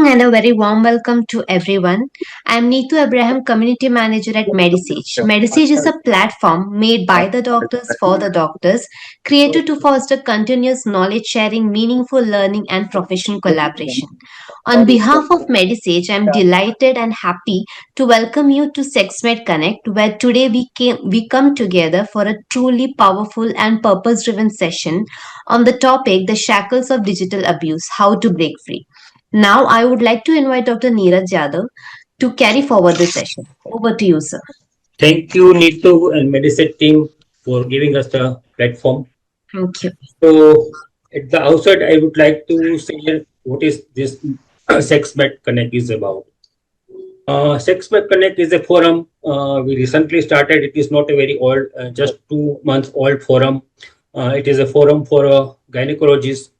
And a very warm welcome to everyone. I'm Neetu Abraham, Community Manager at Medisage. Medisage is a platform made by the doctors for the doctors, created to foster continuous knowledge sharing, meaningful learning, and professional collaboration. On behalf of Medisage, I'm delighted and happy to welcome you to SexMed Connect, where today we come together for a truly powerful and purpose-driven session on the topic the shackles of digital abuse, how to break free. Now, I would like to invite Dr. Neeraj Yadav to carry forward the session. Over to you, sir. Thank you, Neetu and Mediset team, for giving us the platform. Thank you. So, at the outset, I would like to say what is this SexMed Connect is about. SexMed Connect is a forum we recently started. It is not a very old, just 2 months old forum. It is a forum for gynecologists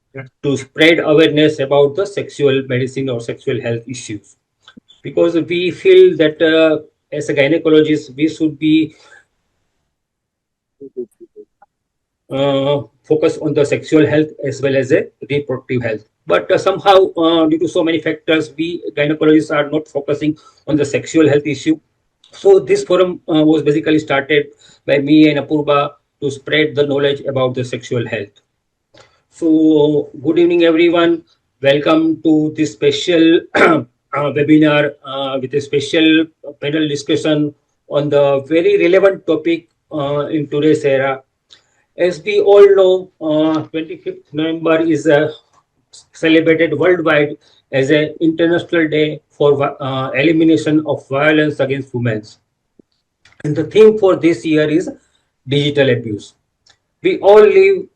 to spread awareness about the sexual medicine or sexual health issues. Because we feel that as a gynecologist, we should be focus on the sexual health as well as a reproductive health. But somehow, due to so many factors, we gynecologists are not focusing on the sexual health issue. So this forum was basically started by me and Apurva to spread the knowledge about the sexual health. So good evening, everyone. Welcome to this special webinar with a special panel discussion on the very relevant topic in today's era. As we all know, 25th November is celebrated worldwide as an International Day for elimination of violence against women. And the theme for this year is digital abuse. We all live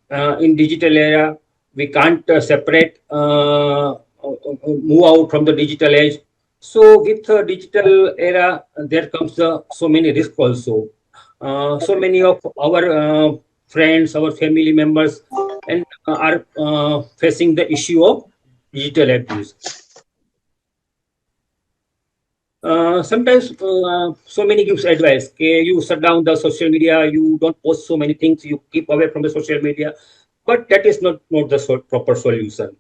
in digital era. We can't separate, move out from the digital age. So with the digital era, there comes so many risks also. So many of our friends, our family members, and are facing the issue of digital abuse. Sometimes so many gives advice. Okay, you shut down the social media, you don't post so many things, you keep away from the social media. But that is not the proper solution.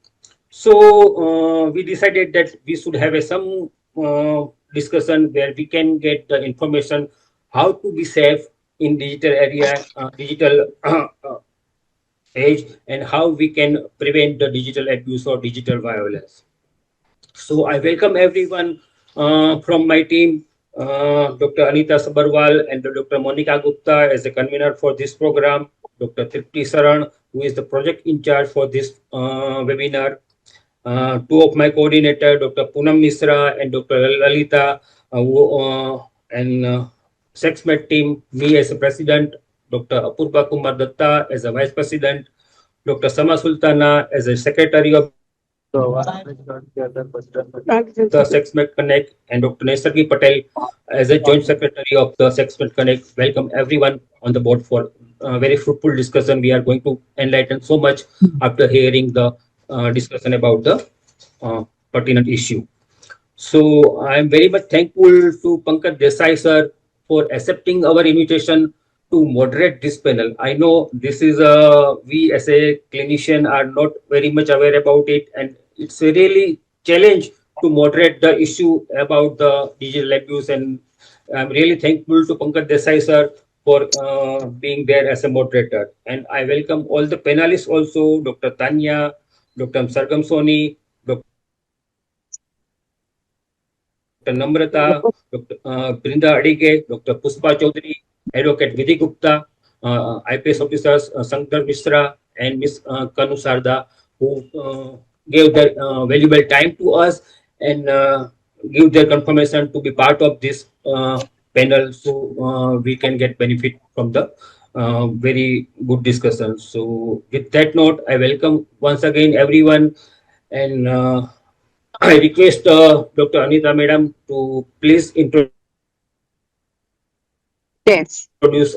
So we decided that we should have some discussion where we can get the information how to be safe in digital area, digital age, and how we can prevent the digital abuse or digital violence. So I welcome everyone from my team, Dr. Anita Sabarwal and Dr. Monica Gupta as a convener for this program, Dr. Tripti Saran, who is the project in charge for this webinar, two of my coordinator, Dr. Poonam Misra and Dr. Lalita, and SexMed team, me as a president, Dr. Apurva Kumar Datta as a vice president, Dr. Sama Sultana as a secretary of the SexMed Connect, and Dr. Nesargi Patel as a joint secretary of the SexMed Connect. Welcome everyone on the board for a very fruitful discussion. We are going to enlighten so much after hearing the discussion about the pertinent issue. So I am very much thankful to Pankaj Desai sir for accepting our invitation to moderate this panel. I know this is we as a clinician are not very much aware about it, and it's a really challenge to moderate the issue about the digital abuse. And I'm really thankful to Pankaj Desai sir for being there as a moderator. And I welcome all the panelists also, Dr. Tanya, Dr. Sargam Soni, Dr. Namrata, Dr. Brinda Adige, Dr. Puspa Chaudhary, Advocate Vidhi Gupta, IPS officers Sankar Mishra and Ms. Kanu Sarda, who gave their valuable time to us and give their confirmation to be part of this panel, so we can get benefit from the very good discussion. So with that note, I welcome once again everyone, and I request Dr. Anita Madam to please introduce Yes.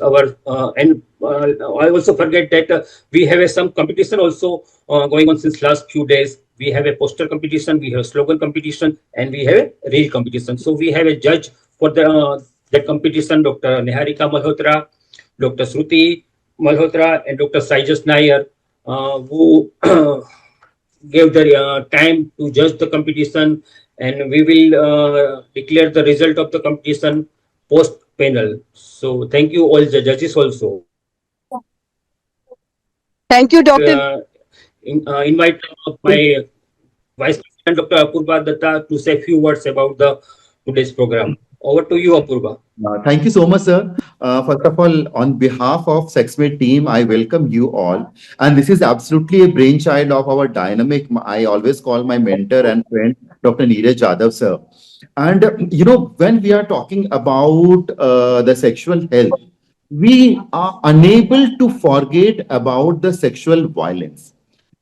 our and I also forget that we have some competition also going on since last few days. We have a poster competition, we have slogan competition, and we have a reel competition. So we have a judge for the that competition, Dr. Niharika Malhotra, Dr. Shruti Malhotra, and Dr. Saijas Nair, who gave the time to judge the competition, and we will declare the result of the competition post panel. So thank you all the judges also. Now I Thank you, Dr. invite my Vice President Dr. Apurva Datta to say a few words about the today's program. Over to you, Apurva. Thank you so much, sir. First of all, on behalf of SexMed team, I welcome you all. And this is absolutely a brainchild of our dynamic, I always call my mentor and friend, Dr. Neeraj Jadhav, sir. And, when we are talking about the sexual health, we are unable to forget about the sexual violence.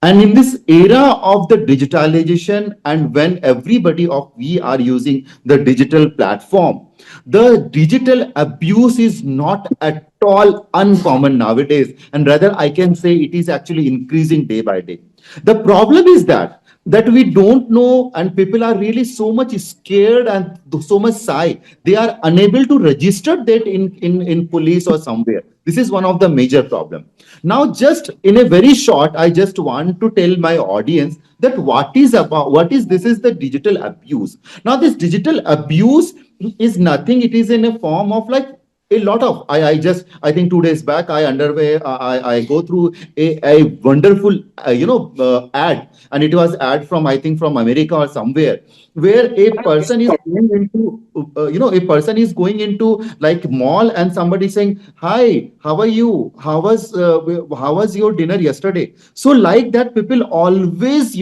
And in this era of the digitalization, and when everybody of we are using the digital platform, the digital abuse is not at all uncommon nowadays, and rather I can say it is actually increasing day by day. The problem is that we don't know, and people are really so much scared and so much shy, they are unable to register that in police or somewhere. This is one of the major problem. Now, just in a very short, I just want to tell my audience that what is this is the digital abuse. Now, this digital abuse is nothing. It is in a form of like a lot of I think 2 days back I go through a wonderful ad, and it was ad from, I think, from America or somewhere, where a person is going into a person is going into like mall, and somebody saying, hi, how are you, how was your dinner yesterday? So like that, people always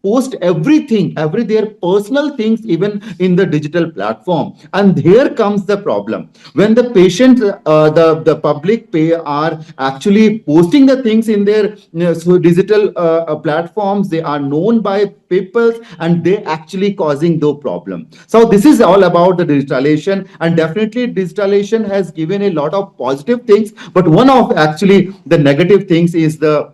post every their personal things even in the digital platform. And here comes the problem. When the patient the public pay are actually posting the things in their so digital platforms, they are known by people, and they actually causing the problem. So this is all about the digitalization, and definitely digitalization has given a lot of positive things, but one of actually the negative things is the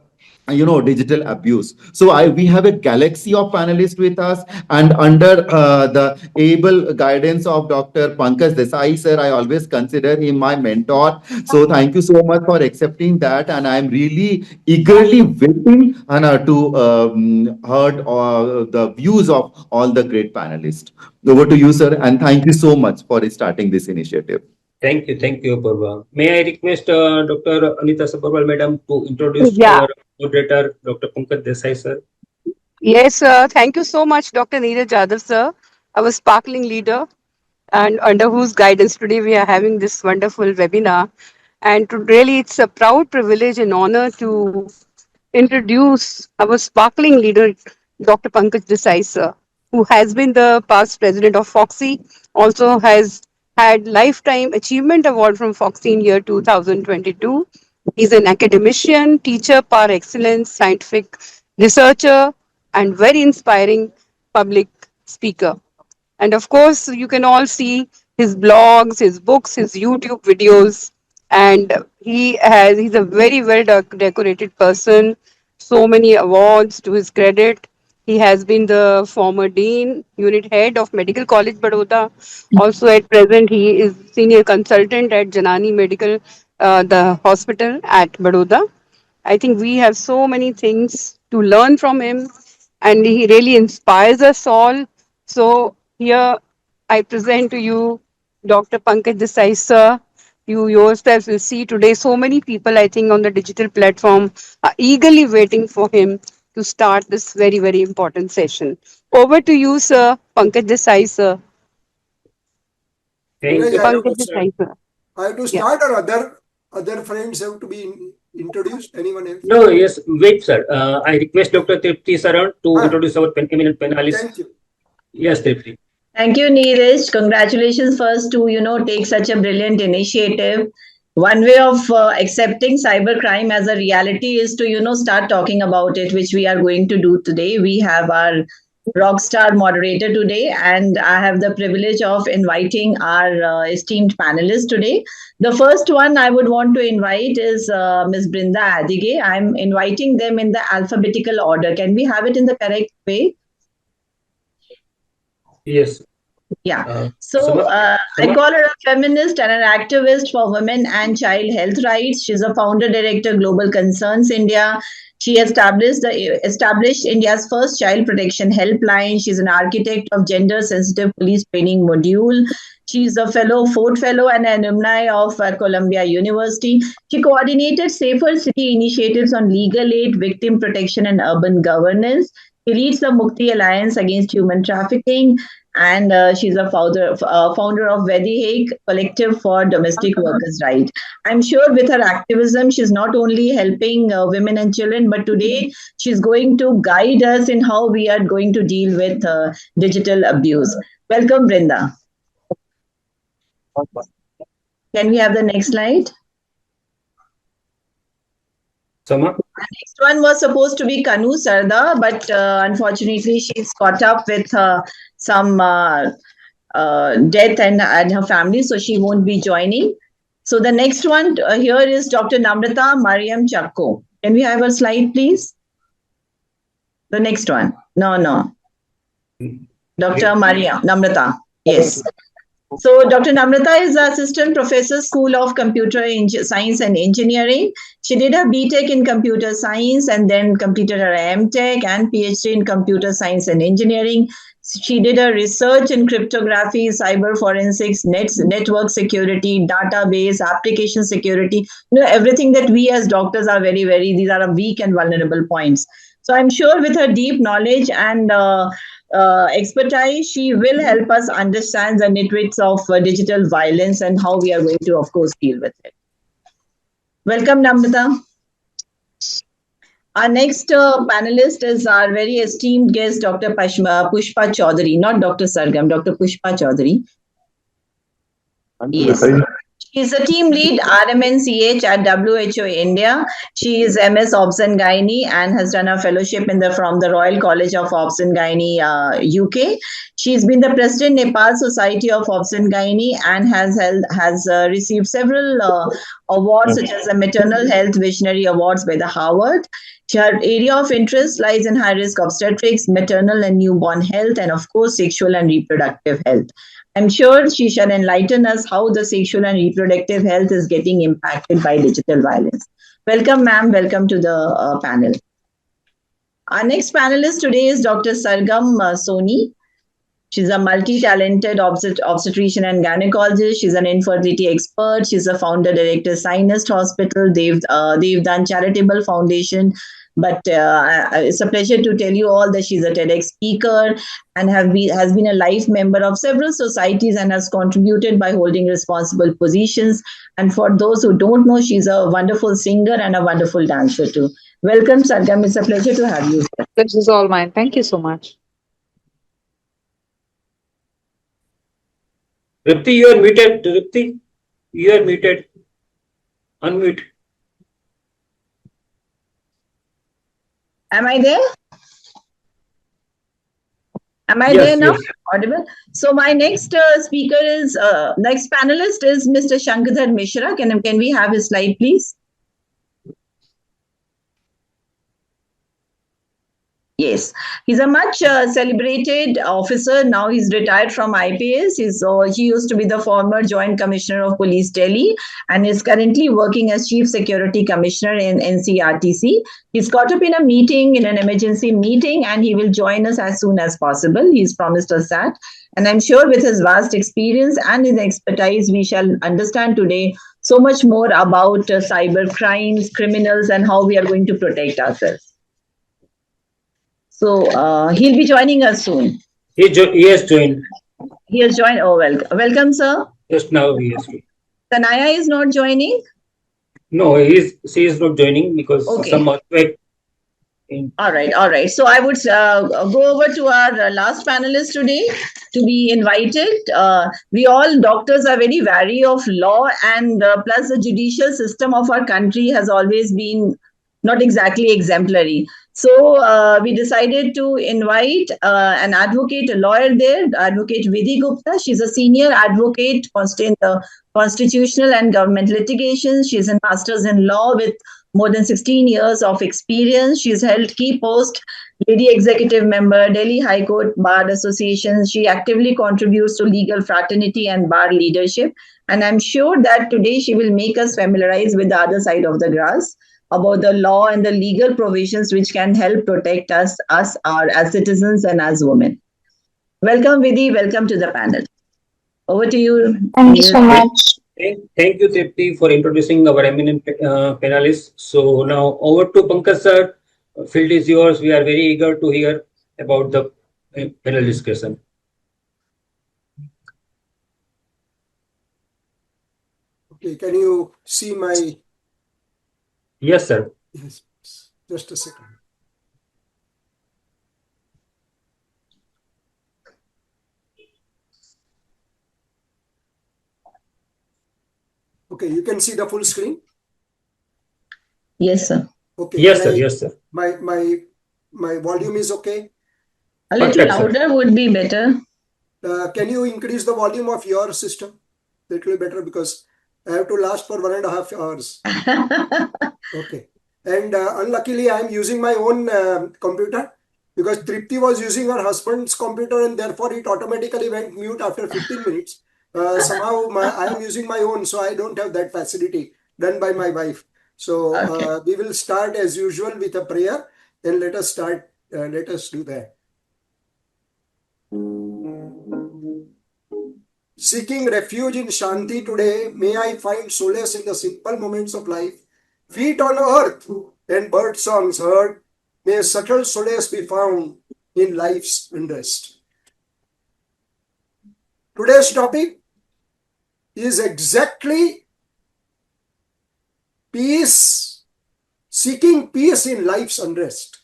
digital abuse. So we have a galaxy of panelists with us, and under the able guidance of Dr. Pankaj Desai, sir, I always consider him my mentor. So thank you so much for accepting that, and I'm really eagerly waiting to heard the views of all the great panelists. Over to you, sir, and thank you so much for starting this initiative. Thank you, Apurva. May I request Dr. Anita Sabharwal, Madam, to introduce Yeah. our moderator, Dr. Pankaj Desai, sir. Yes, thank you so much, Dr. Neeraj Jadhav, sir, our sparkling leader, and under whose guidance today we are having this wonderful webinar. And really, it's a proud privilege and honor to introduce our sparkling leader, Dr. Pankaj Desai, sir, who has been the past president of Foxy, also has had Lifetime Achievement Award from Foxy in year 2022. He's an academician, teacher par excellence, scientific researcher, and very inspiring public speaker. And of course, you can all see his blogs, his books, his YouTube videos, and he's a very well decorated person. So many awards to his credit. He has been the former dean, unit head of Medical College Baroda. Also, at present, he is senior consultant at Janani Medical, the hospital at Baroda. I think we have so many things to learn from him, and he really inspires us all. So, here I present to you Dr. Pankaj Desai, sir. You yourself will see today so many people, I think, on the digital platform are eagerly waiting for him to start this very, very important session. Over to you, sir. Pankaj Desai, sir. Thank Neeraj, you. I have Pankaj to start. Desai, sir. I have to Yeah. start, or other friends have to be introduced. Anyone else? No, yes, wait, sir. I request Dr. Tripti Saran to Ah, introduce our eminent panelists. thank you. Yes, Tripti. Thank you, Neeraj. Congratulations first to, take such a brilliant initiative. One way of accepting cybercrime as a reality is to, start talking about it, which we are going to do today. We have our rock star moderator today, and I have the privilege of inviting our esteemed panelists today. The first one I would want to invite is Ms. Brinda Adige. I'm inviting them in the alphabetical order. Can we have it in the correct way? Yes. Yeah. So Sama? I Sama? call her a feminist and an activist for women and child health rights. She's a founder director, Global Concerns India. She established India's first child protection helpline. She's an architect of gender sensitive police training module. She's a fourth fellow and alumni of Columbia University. She coordinated safer city initiatives on legal aid, victim protection, and urban governance. She leads the Mukti Alliance Against Human Trafficking, and she's a founder of Vedihake Collective for Domestic Workers' Rights. I'm sure with her activism, she's not only helping women and children, but today she's going to guide us in how we are going to deal with digital abuse. Welcome, Brinda. Can we have the next slide? Sama? The next one was supposed to be Kanu Sarda, but unfortunately, she's caught up with some death and her family, so she won't be joining. So the next one here is Dr. Namrata Mariam Chakko. Can we have a slide, please? The next one. No. Dr. Mariam Namrata. Yes. So Dr. Namrata is the Assistant Professor, School of Computer Science and Engineering. She did her BTech in Computer Science and then completed her MTech and PhD in Computer Science and Engineering. She did her research in cryptography, cyber forensics, network security, database, application security. Everything that we as doctors are these are weak and vulnerable points. So I'm sure with her deep knowledge and expertise, she will help us understand the nitwits of digital violence and how we are going to, of course, deal with it. Welcome, Namrata. Our next panelist is our very esteemed guest, Dr. Pushpa Chaudhary, not Dr. Sargam, Dr. Pushpa Chaudhary. Yes. She is a team lead RMNCH at WHO India. She is MS Obs and Gynae and has done a fellowship from the Royal College of Obs and Gynae, UK. She's been the president Nepal Society of Obs and Gynae and has received several awards such as the Maternal Health Visionary Awards by the Harvard. Her area of interest lies in high risk obstetrics, maternal and newborn health, and of course, sexual and reproductive health. I'm sure she shall enlighten us how the sexual and reproductive health is getting impacted by digital violence. Welcome, ma'am. Welcome to the panel. Our next panelist today is Dr. Sargam Soni. She's a multi-talented obstetrician and gynecologist. She's an infertility expert. She's a founder director, Sinest Hospital. They've done charitable foundation. But it's a pleasure to tell you all that she's a TEDx speaker and has been a life member of several societies and has contributed by holding responsible positions. And for those who don't know, she's a wonderful singer and a wonderful dancer too. Welcome, Sargam. It's a pleasure to have you. This is all mine. Thank you so much. Ripti, you are muted. Ripti, you are muted. Unmute. Am I there? Am I Yes, there now? yes. Audible. So my next next panelist is Mr. Shankadhar Mishra. Can we have his slide, please? Yes, he's a much celebrated officer. Now he's retired from IPS. He used to be the former Joint Commissioner of Police Delhi and is currently working as Chief Security Commissioner in NCRTC. He's caught up in a meeting, in an emergency meeting, and he will join us as soon as possible. He's promised us that. And I'm sure with his vast experience and his expertise, we shall understand today so much more about cyber crimes, criminals, and how we are going to protect ourselves. So he'll be joining us soon. He has joined. He has joined. Oh, welcome, sir. Just now he has joined. Tanaya is not joining? No, she is not joining because some earthquake. All right. So I would go over to our last panelist today to be invited. We all doctors are very wary of law, and plus the judicial system of our country has always been not exactly exemplary. So we decided to invite an advocate, a lawyer there, Advocate Vidhi Gupta. She's a senior advocate in the constitutional and government litigation. She's a master's in law with more than 16 years of experience. She's held key posts, Lady Executive Member, Delhi High Court Bar Association. She actively contributes to legal fraternity and bar leadership. And I'm sure that today she will make us familiarize with the other side of the grass about the law and the legal provisions which can help protect as citizens and as women. Welcome, Vidhi. Welcome to the panel. Over to you, Thank you Neil. so much. Thank you, Tripti, for introducing our eminent panelists. So now over to Pankaj sir. Field is yours. We are very eager to hear about the panel discussion. Okay, can you see my? Yes, sir. Yes, just a second. Okay, you can see the full screen. Yes, sir. Okay. Yes, sir. Yes, sir. My volume is okay. A little Perfect, sir. louder would be better. Can you increase the volume of your system? Little better, because I have to last for 1.5 hours. Okay. And unluckily, I am using my own computer, because Tripti was using her husband's computer, and therefore it automatically went mute after 15 minutes. Somehow I am using my own, so I don't have that facility done by my wife. So Okay. we will start as usual with a prayer, and let us do that. Seeking refuge in Shanti today, may I find solace in the simple moments of life. Feet on earth and bird songs heard, may subtle solace be found in life's unrest. Today's topic is exactly peace, seeking peace in life's unrest.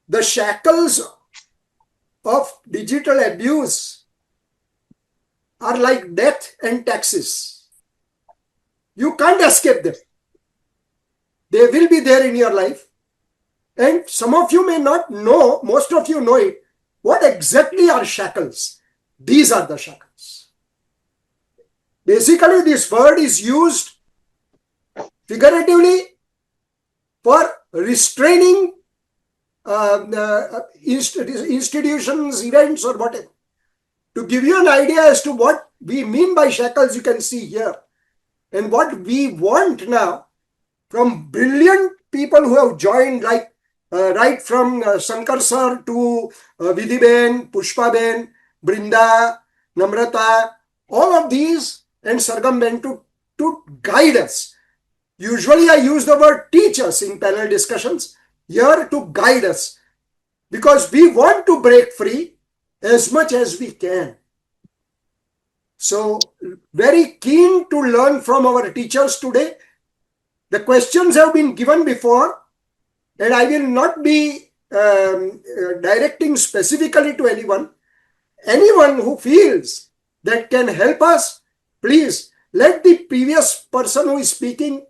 The shackles of digital abuse are like death and taxes. You can't escape them. They will be there in your life. And some of you may not know, most of you know it. What exactly are shackles? These are the shackles. Basically, this word is used figuratively for restraining institutions, events, or whatever. To give you an idea as to what we mean by shackles, you can see here. And what we want now from brilliant people who have joined, like right from Shankar sir to Vidhi Ben, Pushpa Ben, Brinda, Namrata, all of these, and Sargam Ben to guide us. Usually I use the word teach us in panel discussions. Here, to guide us, because we want to break free as much as we can. So, very keen to learn from our teachers today. The questions have been given before, and I will not be directing specifically to anyone. Anyone who feels that can help us, please let the previous person who is speaking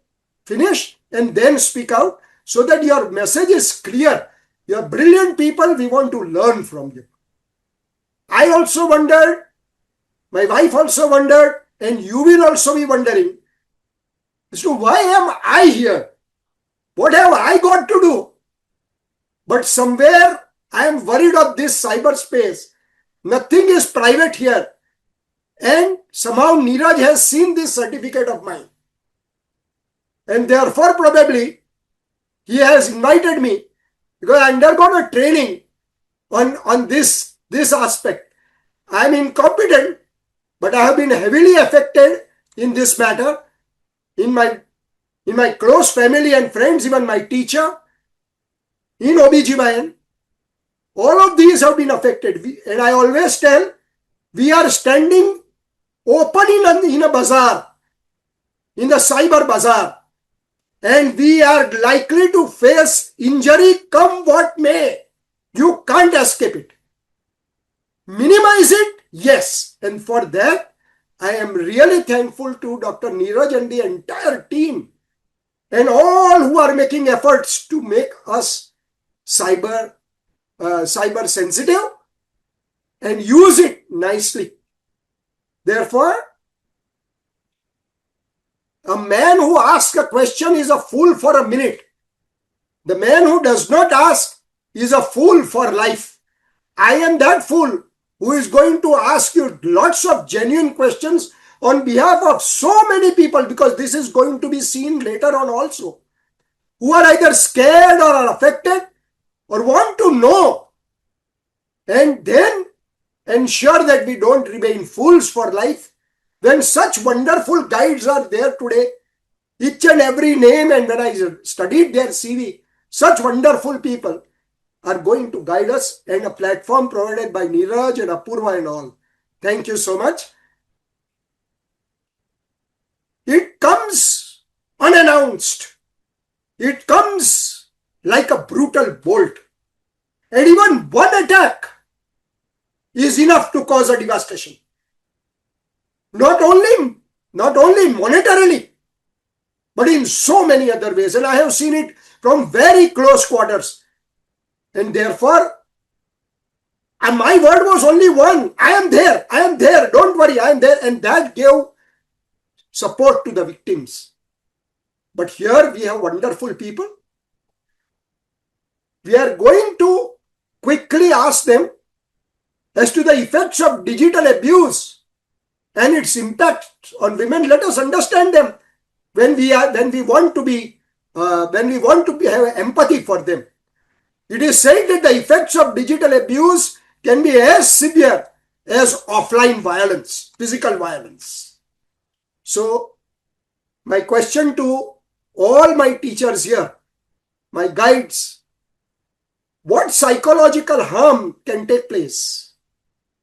finish and then speak out, so that your message is clear. You are brilliant people, we want to learn from you. I also wondered, my wife also wondered, and you will also be wondering as to why am I here? What have I got to do? But somewhere I am worried of this cyberspace. Nothing is private here. And somehow Neeraj has seen this certificate of mine. And therefore probably he has invited me, because I undergone a training on this aspect. I am incompetent, but I have been heavily affected in this matter. In my close family and friends, even my teacher, in OBGYN, all of these have been affected. And I always tell, we are standing open in a bazaar, in the cyber bazaar, and we are likely to face injury come what may. You can't escape it. Minimize it, yes. And for that, I am really thankful to Dr. Neeraj and the entire team, and all who are making efforts to make us cyber sensitive and use it nicely. Therefore, A man who asks a question is a fool for a minute. The man who does not ask is a fool for life. I am that fool who is going to ask you lots of genuine questions on behalf of so many people, because this is going to be seen later on also, who are either scared or are affected or want to know, and then ensure that we don't remain fools for life. When such wonderful guides are there today, each and every name, and when I studied their CV, such wonderful people are going to guide us, and a platform provided by Neeraj and Apurva and all. Thank you so much. It comes unannounced. It comes like a brutal bolt. And even one attack is enough to cause a devastation. Not only monetarily, but in so many other ways. And I have seen it from very close quarters. And therefore, my word was only one: I am there, don't worry, I am there. And that gave support to the victims. But here we have wonderful people. We are going to quickly ask them as to the effects of digital abuse and its impact on women. Let us understand them when we want to have empathy for them. It is said that the effects of digital abuse can be as severe as offline violence, physical violence. So, my question to all my teachers here, my guides, what psychological harm can take place?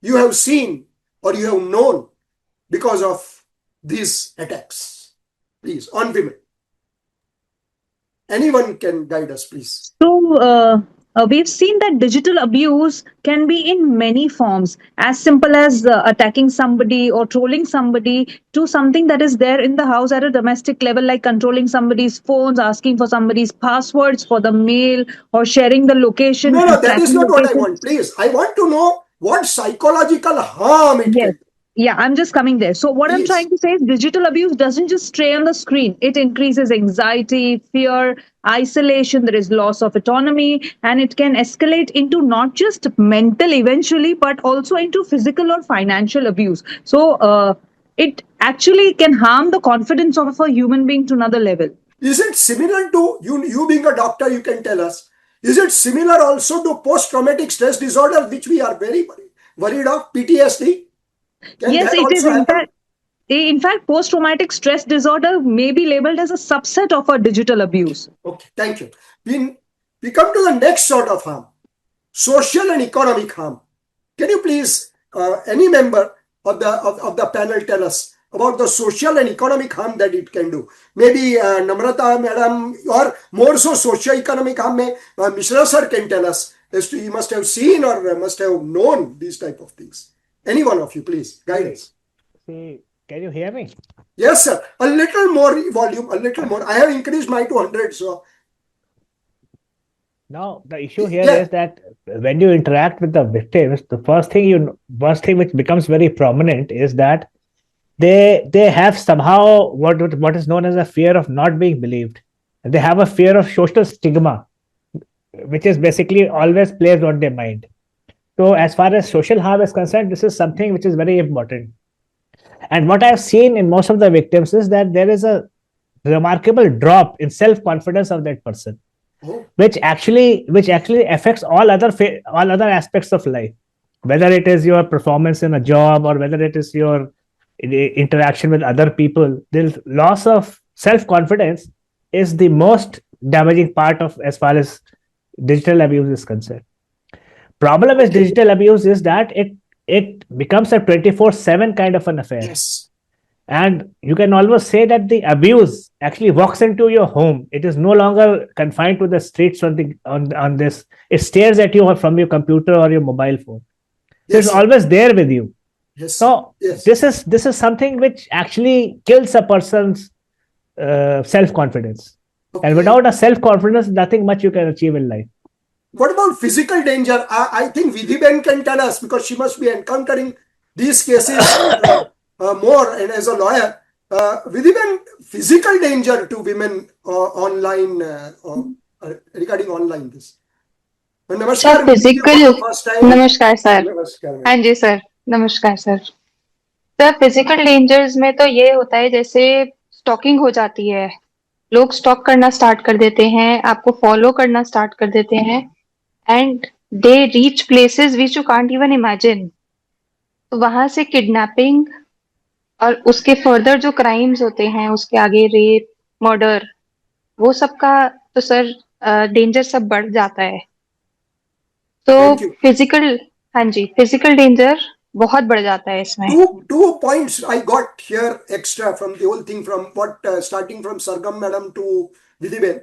You have seen or you have known because of these attacks. Please, on women. Anyone can guide us, please. So, we've seen that digital abuse can be in many forms, as simple as attacking somebody or trolling somebody, to something that is there in the house at a domestic level, like controlling somebody's phones, asking for somebody's passwords for the mail, or sharing the location. No, that is tracking not what I location. want. Please, I want to know what psychological harm it Yes. can. Yeah, I'm just coming there. So, what I'm Please. trying to say is digital abuse doesn't just stay on the screen. It increases anxiety, fear, isolation, there is loss of autonomy, and it can escalate into not just mental eventually, but also into physical or financial abuse. So, it actually can harm the confidence of a human being to another level. Is it similar to, you being a doctor, you can tell us, is it similar also to post-traumatic stress disorder, which we are very worried of, PTSD? Can Yes, that it is. also happen? In fact, post-traumatic stress disorder may be labeled as a subset of a digital abuse. Okay, thank you. We come to the next sort of harm, social and economic harm. Can you please, any member of the panel, tell us about the social and economic harm that it can do? Maybe Namrata madam, or more so socio-economic harm, Mishra sir can tell us, as to you must have seen or must have known these type of things. Any one of you, please, guidance. See, can you hear me? Yes, sir. A little more volume, a little more. I have increased my to 100, so. Now, the issue here Yeah. is that when you interact with the victims, the first thing which becomes very prominent is that they have somehow what is known as a fear of not being believed. They have a fear of social stigma, which is basically always placed on their mind. So, as far as social harm is concerned, this is something which is very important. And what I've seen in most of the victims is that there is a remarkable drop in self-confidence of that person, Oh, which actually affects all other aspects of life, whether it is your performance in a job or whether it is your interaction with other people. The loss of self-confidence is the most damaging part of, as far as digital abuse is concerned. Problem with digital abuse is that it becomes a 24/7 kind of an affair. yes. And you can almost say that the abuse actually walks into your home. It is no longer confined to the streets on this. It stares at you from your computer or your mobile phone. So Yes, it's sir. always there with you. Yes. So Yes. this is something which actually kills a person's self-confidence. And Okay. without a self-confidence, nothing much you can achieve in life. What about physical danger? I think Vidhiben can tell us, because she must be encountering these cases more, and as a lawyer. With physical danger to women online regarding online this. Sir Namaskar, meeting you physical for the first time. नमस्कार sir. Namaskar, हाँ madam. जी sir. नमस्कार sir. Sir physical dangers में तो ये होता है जैसे stocking हो जाती है. लोग स्टॉक करना स्टार्ट कर देते हैं, आपको फॉलो करना स्टार्ट कर देते हैं and they reach places which you can't even imagine. तो वहां से किडनैपिंग और उसके फर्दर जो क्राइम्स होते हैं उसके आगे रेप, मर्डर, वो सब का तो सर डेंजर सब बढ़ जाता है. तो Thank you. फिजिकल, हाँ जी, फिजिकल डेंजर बहुत बढ़ जाता है इसमें. Two points I got here extra from the whole thing, from what starting from Sargam madam to Vidhiben.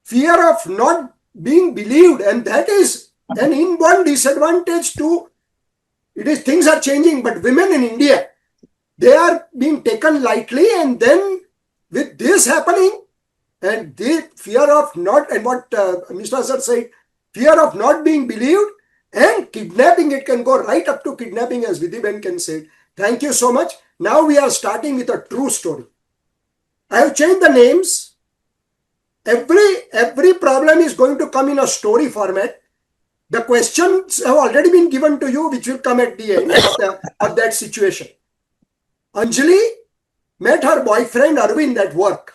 Fear of not being believed, and that is an inborn disadvantage to. It is, things are changing, but women in India, they are being taken lightly, and then with this happening, and the fear of not, and what Mr. Azhar said, fear of not being believed, and kidnapping, it can go right up to kidnapping, as Vidhiben can say. Thank you so much. Now we are starting with a true story. I have changed the names. Every problem is going to come in a story format. The questions have already been given to you, which will come at the end of that situation. Anjali met her boyfriend Arvind at work.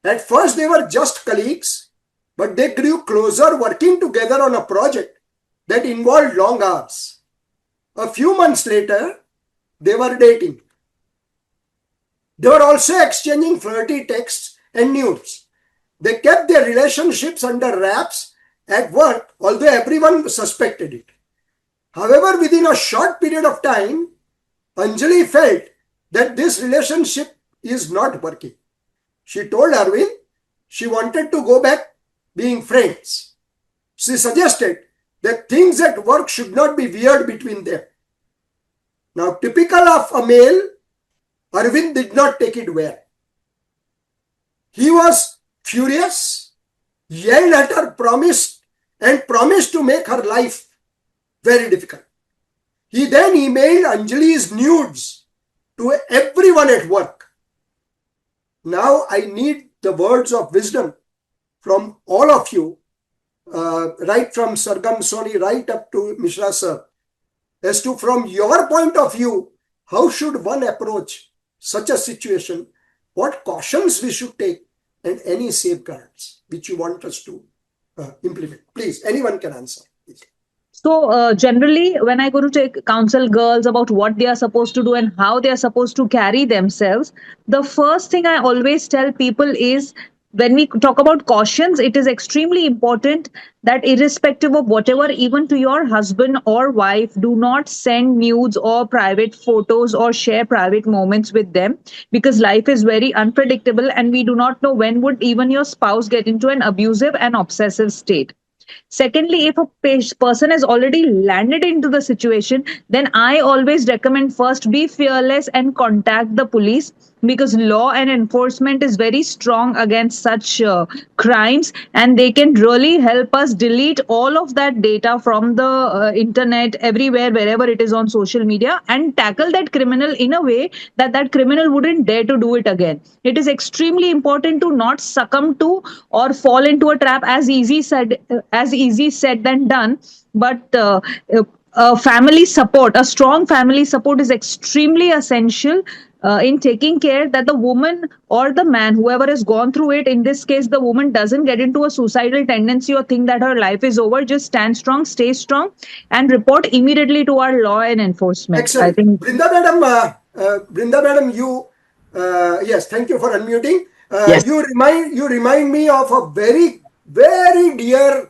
At first, they were just colleagues, but they grew closer, working together on a project that involved long hours. A few months later, they were dating. They were also exchanging flirty texts and nudes. They kept their relationships under wraps at work, although everyone suspected it. However, within a short period of time, Anjali felt that this relationship is not working. She told Arvind she wanted to go back being friends. She suggested that things at work should not be weird between them. Now, typical of a male, Arvind did not take it well. He was furious, yelled at her, promised to make her life very difficult. He then emailed Anjali's nudes to everyone at work. Now I need the words of wisdom from all of you, right from Sargam Soni right up to Mishra sir, as to, from your point of view, how should one approach such a situation, what cautions we should take, and any safeguards which you want us to implement. Please, anyone can answer. Please. So generally, when I go to take counsel girls about what they are supposed to do and how they are supposed to carry themselves, the first thing I always tell people is, when we talk about cautions, it is extremely important that irrespective of whatever, even to your husband or wife, do not send nudes or private photos or share private moments with them, because life is very unpredictable and we do not know when would even your spouse get into an abusive and obsessive state. Secondly, if a person has already landed into the situation, then I always recommend first be fearless and contact the police, because law and enforcement is very strong against such crimes, and they can really help us delete all of that data from the internet, everywhere, wherever it is on social media, and tackle that criminal in a way that that criminal wouldn't dare to do it again. It is extremely important to not succumb to or fall into a trap, as easy said than done. But family support, a strong family support, is extremely essential in taking care that the woman or the man, whoever has gone through it, in this case the woman, doesn't get into a suicidal tendency or think that her life is over. Just stand strong, stay strong, and report immediately to our law and enforcement. Excellent. I think Brinda madam, you yes, thank you for unmuting. Yes. You remind me of a very dear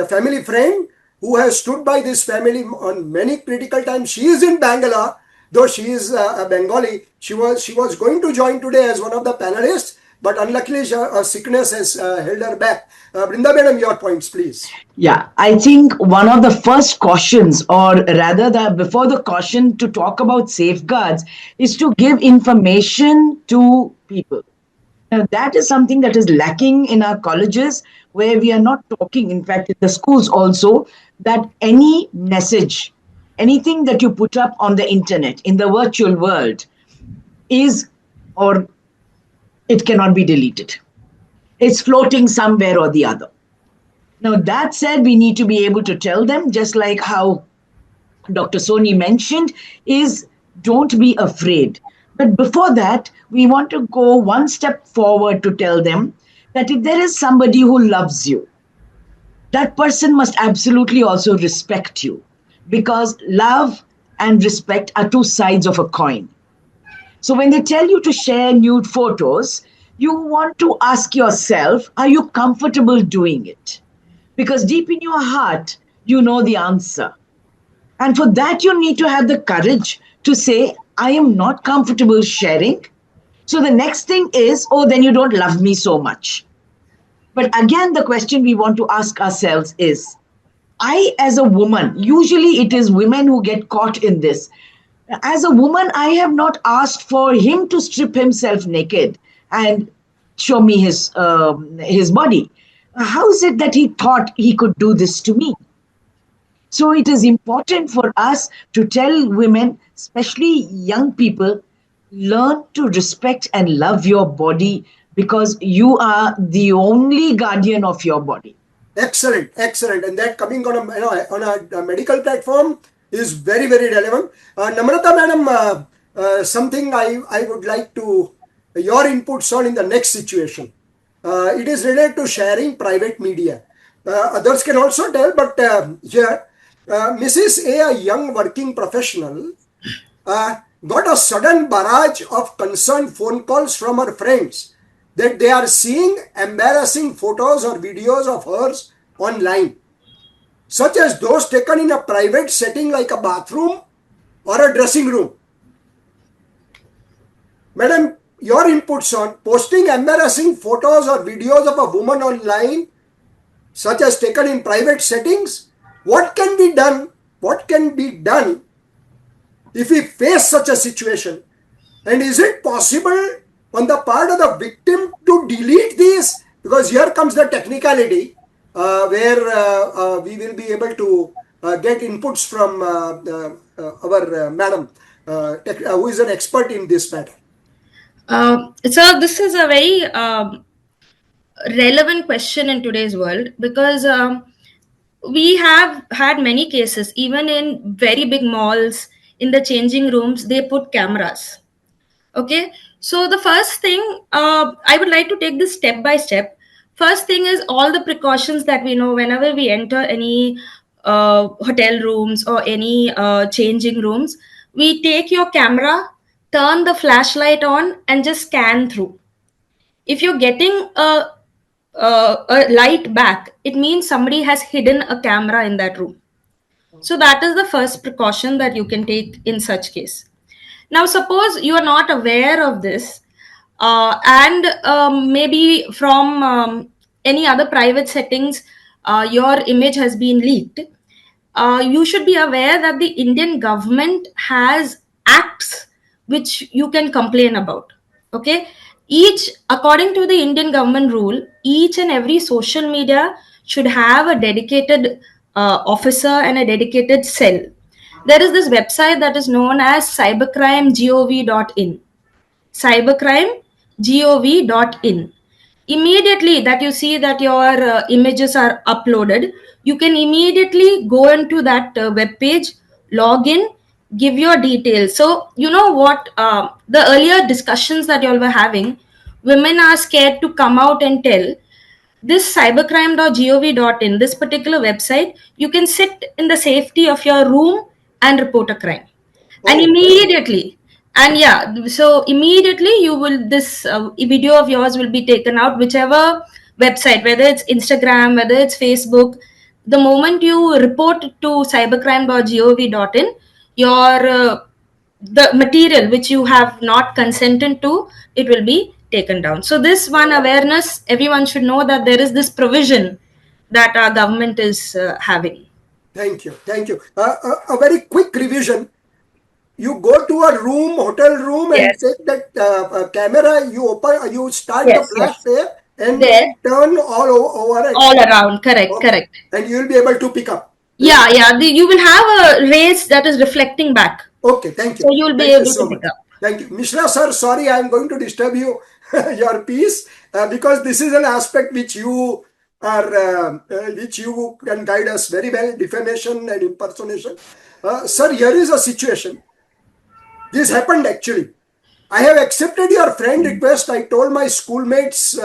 family friend who has stood by this family on many critical times. She is in Bangalore, though she is a Bengali. She was going to join today as one of the panelists, but unluckily a sickness has held her back. Brinda madam, your points, please. Yeah, I think one of the first cautions, or rather before the caution to talk about safeguards, is to give information to people. Now, that is something that is lacking in our colleges, where we are not talking, in fact, in the schools also, that any message, anything that you put up on the internet, in the virtual world, is, or it cannot be deleted. It's floating somewhere or the other. Now, that said, we need to be able to tell them, just like how Dr. Soni mentioned, is don't be afraid. But before that, we want to go one step forward to tell them that if there is somebody who loves you, that person must absolutely also respect you, because love and respect are two sides of a coin. So when they tell you to share nude photos, you want to ask yourself, are you comfortable doing it? Because deep in your heart, you know the answer. And for that, you need to have the courage to say, I am not comfortable sharing. So the next thing is, oh, then you don't love me so much. But again, the question we want to ask ourselves is, I, as a woman, usually it is women who get caught in this. As a woman, I have not asked for him to strip himself naked and show me his body. How is it that he thought he could do this to me? So it is important for us to tell women, especially young people, learn to respect and love your body, because you are the only guardian of your body. Excellent, excellent. And that coming on a medical platform is very, very relevant. Namrata madam, something I would like to, your inputs on in the next situation. It is related to sharing private media. Others can also tell, but here, Mrs. A young working professional, got a sudden barrage of concerned phone calls from her friends that they are seeing embarrassing photos or videos of hers online, such as those taken in a private setting like a bathroom or a dressing room. Madam, your inputs on posting embarrassing photos or videos of a woman online, such as taken in private settings. What can be done? What can be done if we face such a situation? And is it possible on the part of the victim to delete these? Because here comes the technicality where we will be able to get inputs from our madam, who is an expert in this matter. So this is a very relevant question in today's world, because we have had many cases, even in very big malls, in the changing rooms, they put cameras. Okay, so the first thing, I would like to take this step by step. First thing is all the precautions that we know whenever we enter any hotel rooms or any changing rooms. We take your camera, turn the flashlight on, and just scan through. If you're getting a light back, it means somebody has hidden a camera in that room. So that is the first precaution that you can take in such case. Now, suppose you are not aware of this, and maybe from any other private settings, your image has been leaked. You should be aware that the Indian government has acts which you can complain about. Okay, according to the Indian government rule, each and every social media should have a dedicated officer and a dedicated cell. There is this website that is known as cybercrimegov.in. Cybercrimegov.in. Immediately that you see that your images are uploaded, you can immediately go into that web page, log in, give your details. So you know what, the earlier discussions that you all were having, women are scared to come out and tell. This cybercrime.gov.in, this particular website, you can sit in the safety of your room and report a crime. And immediately, and yeah, so immediately you will, this video of yours will be taken out, whichever website, whether it's Instagram, whether it's Facebook. The moment you report it to cybercrime.gov.in, your the material which you have not consented to, it will be taken down. So this one awareness, everyone should know that there is this provision that our government is having. Thank you, thank you. A very quick revision. You go to a room, hotel room, and Yes. take that camera. You open, you start Yes, the flash yes. there, and There. turn all over. All around, correct, Okay. correct. And you will be able to pick up. Yeah, you will have a rays that is reflecting back. Okay, thank you. So you will be Thank you able so to pick much. up. Thank you. Mishra sir, sorry I am going to disturb you, your piece, because this is an aspect which you which you can guide us very well, defamation and impersonation. Sir, here is a situation. This happened actually. I have accepted your friend request. I told my schoolmates,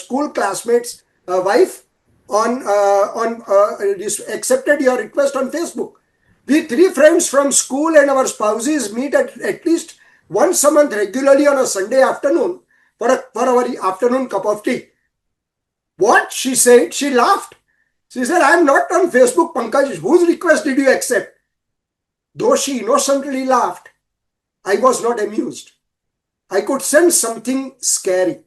school classmates' wife accepted your request on Facebook. We 3 friends from school and our spouses meet at least once a month regularly on a Sunday afternoon for our afternoon cup of tea. What she said, she laughed. She said, I am not on Facebook, Pankaj. Whose request did you accept? Though she innocently laughed, I was not amused. I could sense something scary.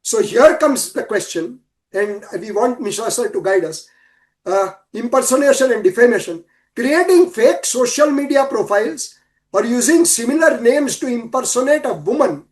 So here comes the question, and we want Mishra sir to guide us. Impersonation and defamation. Creating fake social media profiles or using similar names to impersonate a woman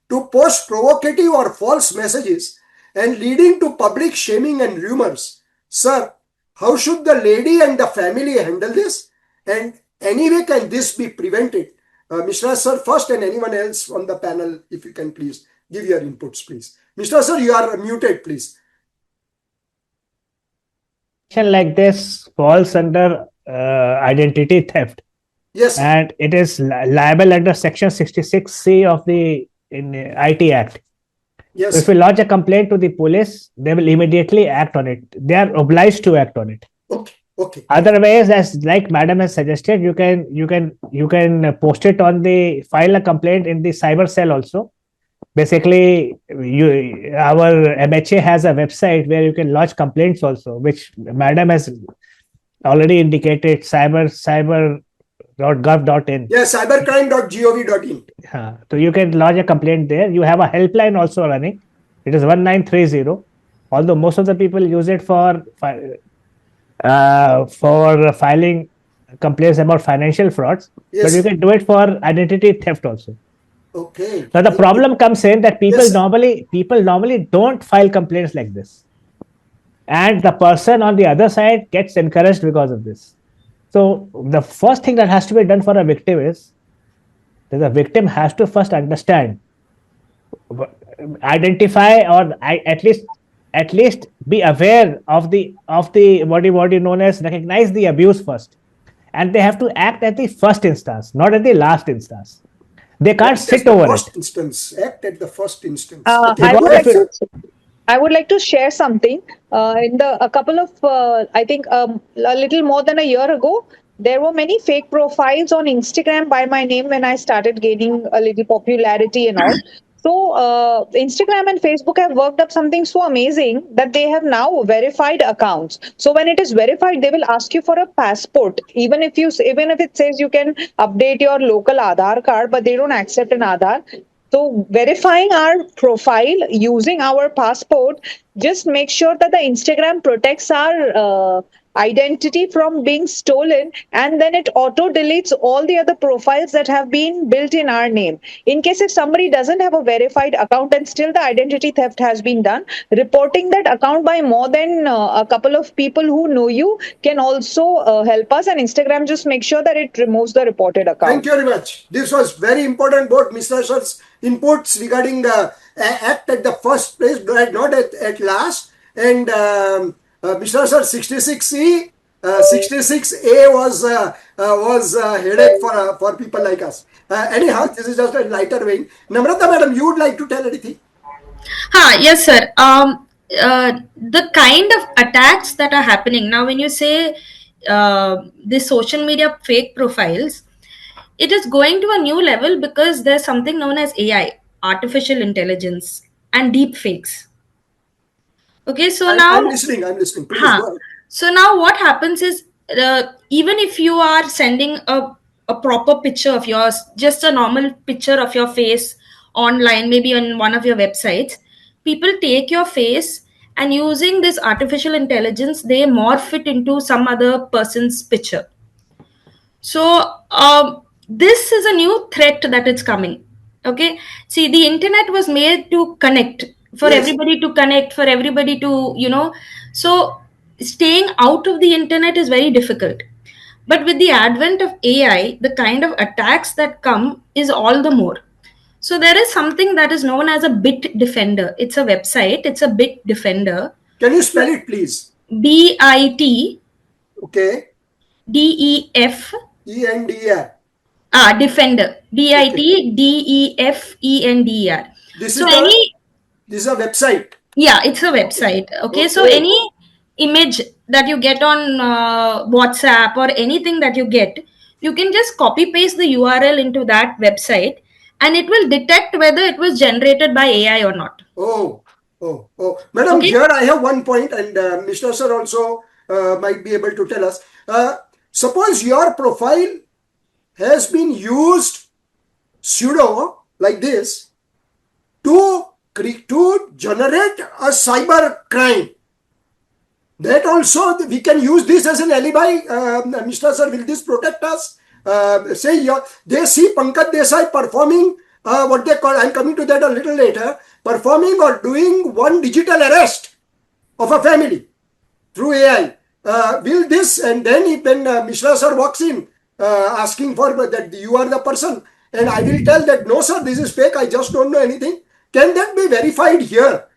to post provocative or false messages and leading to public shaming and rumors. Sir, how should the lady and the family handle this? And anyway, can this be prevented? Mishra sir first, and anyone else on the panel, if you can please give your inputs, please. Mishra sir, you are muted, please. Like this falls under identity theft. Yes. And it is liable under Section 66C of the IT Act. Yes. So if you lodge a complaint to the police, they will immediately act on it. They are obliged to act on it. Okay. Okay. Otherwise, as like Madam has suggested, you can post it on the file a complaint in the cyber cell also. Basically, our MHA has a website where you can lodge complaints also, which Madam has already indicated, cyber.gov.in. Yes, cybercrime.gov.in. So you can lodge a complaint there. You have a helpline also running. It is 1930. Although most of the people use it for filing complaints about financial frauds, yes, but you can do it for identity theft also. Okay. Now the problem comes in that people normally don't file complaints like this, and the person on the other side gets encouraged because of this. So the first thing that has to be done for a victim is that the victim has to first understand, identify, or at least be aware of the what you known as recognize the abuse first, and they have to act at the first instance, not at the last instance. They can't sit over first it. Instance. Act at the first instance. Okay. I would like to share something. In a couple of, I think a little more than a year ago, there were many fake profiles on Instagram by my name when I started gaining a little popularity and all. So Instagram and Facebook have worked up something so amazing that they have now verified accounts. So when it is verified, they will ask you for a passport. Even if it says you can update your local Aadhaar card, but they don't accept an Aadhaar. So verifying our profile using our passport just make sure that the Instagram protects our identity from being stolen, and then it auto deletes all the other profiles that have been built in our name. In case if somebody doesn't have a verified account and still the identity theft has been done, reporting that account by more than a couple of people who know you can also help us, and Instagram just make sure that it removes the reported account. Thank you very much. This was very important, both Mr. Shar's inputs regarding the act at the first place, not at last. And Mr. Sir, 66C, 66A was a headache for people like us. Anyhow, this is just a lighter vein. Namrata madam, you would like to tell anything? Yes, sir. The kind of attacks that are happening now, when you say the social media fake profiles, it is going to a new level because there's something known as AI, artificial intelligence, and deep fakes. Okay, so I'm listening. Please go ahead. So now what happens is, even if you are sending a proper picture of yours, just a normal picture of your face online, maybe on one of your websites, people take your face and using this artificial intelligence, they morph it into some other person's picture. So this is a new threat that is coming. Okay, see, the internet was made to connect, for everybody to connect, for everybody to, so staying out of the internet is very difficult. But with the advent of AI, the kind of attacks that come is all the more. So there is something that is known as a bit defender. It's a website, it's a bit defender. Can you spell it, please? BIT Okay. DEF ENDR. Defender. BITDEFENDER. This So is any this is a website. Yeah, it's a website. Okay, so any image that you get on WhatsApp or anything that you get, you can just copy paste the URL into that website, and it will detect whether it was generated by AI or not. Oh, Madam, Okay. here I have one point, and Mr. Sir also might be able to tell us. Suppose your profile has been used pseudo like this to generate a cyber crime. That also we can use this as an alibi. Mr. Sir, will this protect us? They see Pankaj Desai performing what they call, I'm coming to that a little later, performing or doing one digital arrest of a family through AI. Will this, and then when Mishra Sir walks in asking for that you are the person, and I will tell that no sir, this is fake, I just don't know anything. Can that be verified here?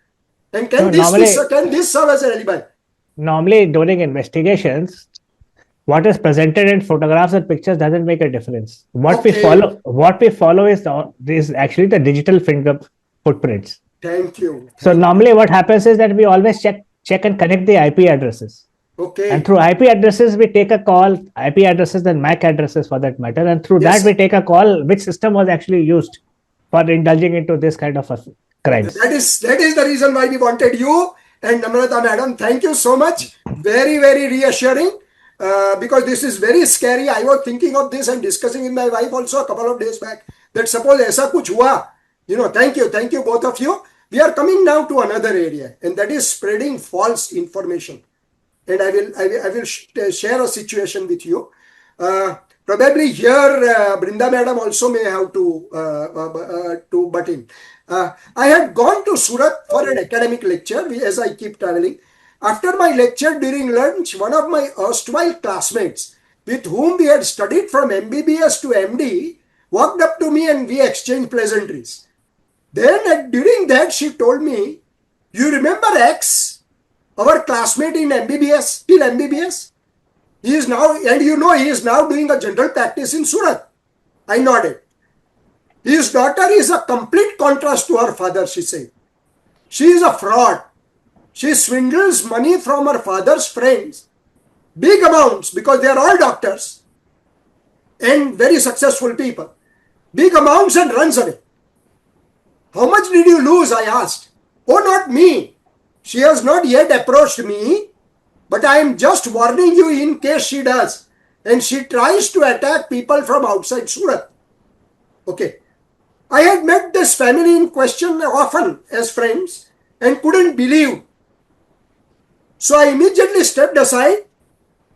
And can this serve as an alibi? Normally, during investigations, what is presented in photographs and pictures doesn't make a difference. What we follow is actually the digital finger footprints. Thank you. So normally, what happens is that we always check and connect the IP addresses. Okay. And through IP addresses, we take a call, IP addresses and MAC addresses for that matter. And through that, we take a call which system was actually used for indulging into this kind of crimes. That is the reason why we wanted you and Namrata madam. Thank you so much. Very, very reassuring. Because this is very scary. I was thinking of this and discussing with my wife also a couple of days back, that suppose aisa kuch hua, thank you both of you. We are coming now to another area, and that is spreading false information. And I will share a situation with you. Probably here Brinda madam also may have to butt in. I had gone to Surat for an academic lecture as I keep traveling. After my lecture during lunch, one of my erstwhile classmates with whom we had studied from MBBS to MD walked up to me and we exchanged pleasantries. Then during that she told me, you remember X, our classmate in MBBS, till MBBS? He is now, and he is now doing a general practice in Surat. I nodded. His daughter is a complete contrast to her father, she said. She is a fraud. She swindles money from her father's friends, big amounts, because they are all doctors and very successful people. Big amounts, and runs away. How much did you lose? I asked. Oh, not me. She has not yet approached me, but I am just warning you in case she does. And she tries to attack people from outside Surat. Okay. I had met this family in question often as friends and couldn't believe. So I immediately stepped aside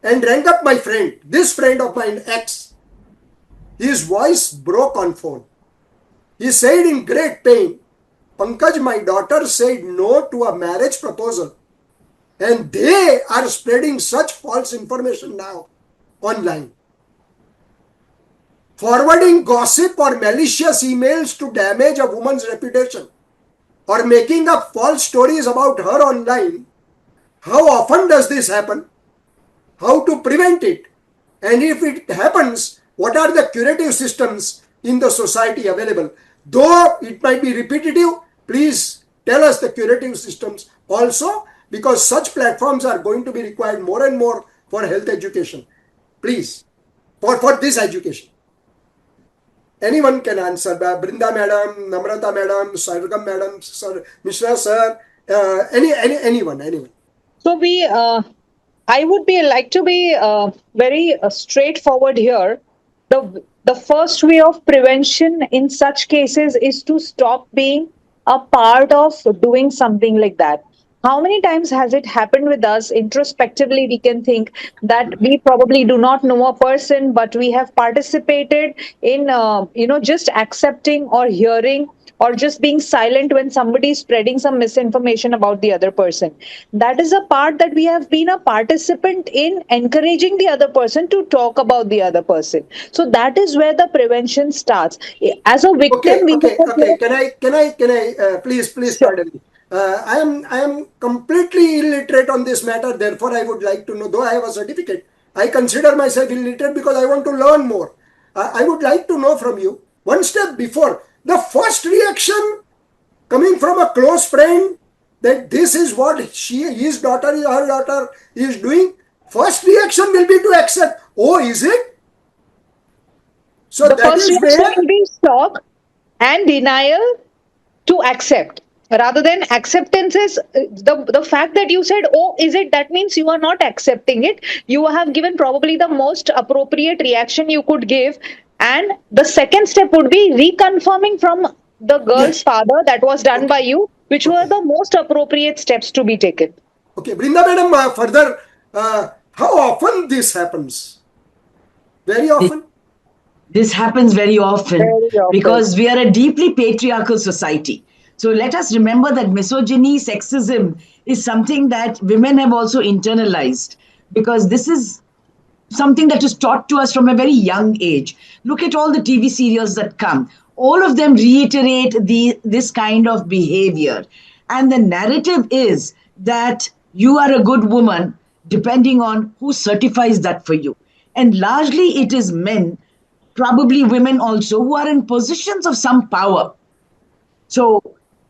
and rang up my friend, this friend of mine, X. His voice broke on phone. He said in great pain, Pankaj, my daughter said no to a marriage proposal. And they are spreading such false information now online. Forwarding gossip or malicious emails to damage a woman's reputation, or making up false stories about her online. How often does this happen? How to prevent it? And if it happens, what are the curative systems in the society available? Though it might be repetitive, please tell us the curative systems also, because such platforms are going to be required more and more for health education. Please, for this education. Anyone can answer. Brinda madam, Namrata madam, Sargam madam, Sir, Mishra sir, anyone. So I would like to be very straightforward here. The first way of prevention in such cases is to stop being a part of doing something like that. How many times has it happened with us? Introspectively, we can think that we probably do not know a person, but we have participated in, just accepting or hearing or just being silent when somebody is spreading some misinformation about the other person. That is a part that we have been a participant in encouraging the other person to talk about the other person. So that is where the prevention starts. As a victim, we have Can I please sure. pardon me. I am completely illiterate on this matter. Therefore, I would like to know. Though I have a certificate, I consider myself illiterate because I want to learn more. I would like to know from you one step before the first reaction coming from a close friend that this is what his daughter, her daughter is doing. First reaction will be to accept. Oh, is it? So The that first is reaction where. will be shock and denial to accept. Rather than acceptance is the fact that you said, oh, is it? That means you are not accepting it. You have given probably the most appropriate reaction you could give. And the second step would be reconfirming from the girl's Yes. father that was done Okay. by you, which were Okay. the most appropriate steps to be taken. Okay. Brinda madam, further, how often this happens? Very often? This happens very often Very often. because we are a deeply patriarchal society. So let us remember that misogyny, sexism is something that women have also internalized, because this is something that is taught to us from a very young age. Look at all the TV serials that come. All of them reiterate this kind of behavior. And the narrative is that you are a good woman depending on who certifies that for you. And largely it is men, probably women also, who are in positions of some power. So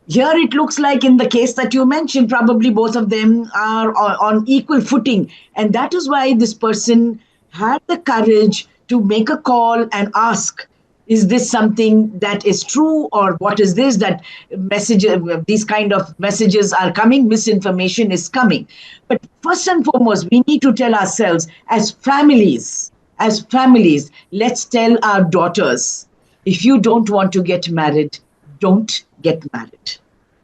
here it looks like, in the case that you mentioned, probably both of them are on equal footing. And that is why this person had the courage to make a call and ask, is this something that is true, or what is this that message, these kind of messages are coming, misinformation is coming. But first and foremost, we need to tell ourselves, as families, let's tell our daughters, if you don't want to get married, don't get married.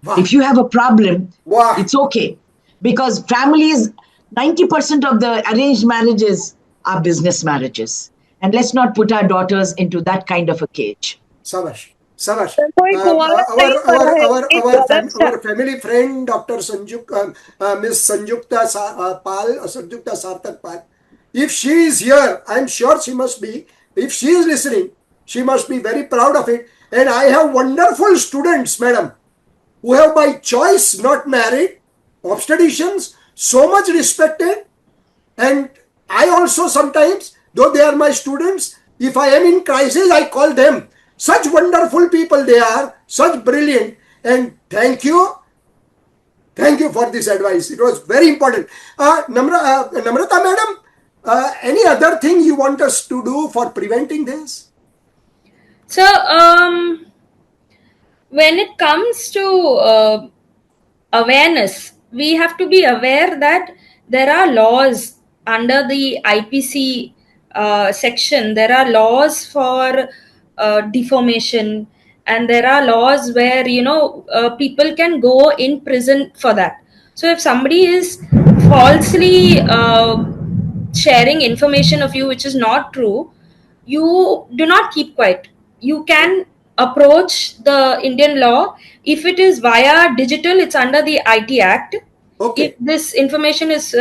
Wow. If you have a problem, Wow. it's okay. Because families, 90% of the arranged marriages are business marriages. And let's not put our daughters into that kind of a cage. Sabash. Sabash. कोई कुंवारा नहीं पड़ा है, ये गलत Our family friend, Dr. Miss Sanjukta Sanjukta Sartak Pal. If she is here, I'm sure she must be. If she is listening, she must be very proud of it. And I have wonderful students, madam, who have by choice not married, obstetricians, so much respected. And I also sometimes, though they are my students, if I am in crisis, I call them. Such wonderful people they are, such brilliant. And thank you for this advice. It was very important. Namrata madam, any other thing you want us to do for preventing this? So, when it comes to awareness, we have to be aware that there are laws under the IPC section. There are laws for defamation, and there are laws where people can go in prison for that. So if somebody is falsely sharing information of you which is not true, you do not keep quiet. You can approach the Indian law. If it is via digital, it's under the IT Act. Okay. If this information is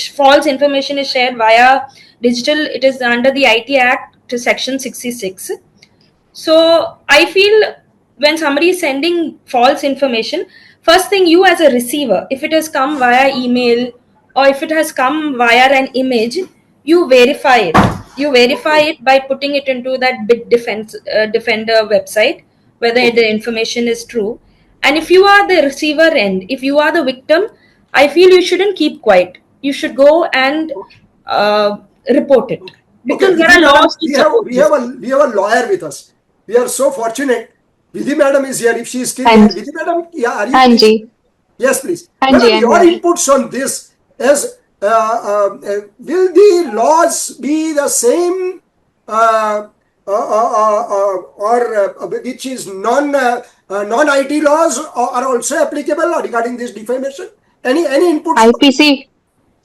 false information is shared via digital, it is under the IT Act to section 66. So I feel when somebody is sending false information, first thing, you as a receiver, if it has come via email or if it has come via an image, you verify it. You verify it by putting it into that Defender website, whether the information is true. And if you are the receiver end, if you are the victim, I feel you shouldn't keep quiet. You should go and report it, because there are Madam, laws to support we this. have a lawyer with us. We are so fortunate. Vidhi madam is here. If she is still here, Vidhi madam, yeah, are you हाँ please? Ji Yes, please. हाँ Madam, जी हाँ your जी inputs on this as will the laws be the same or which is non IT laws are also applicable regarding this defamation? Any inputs? IPC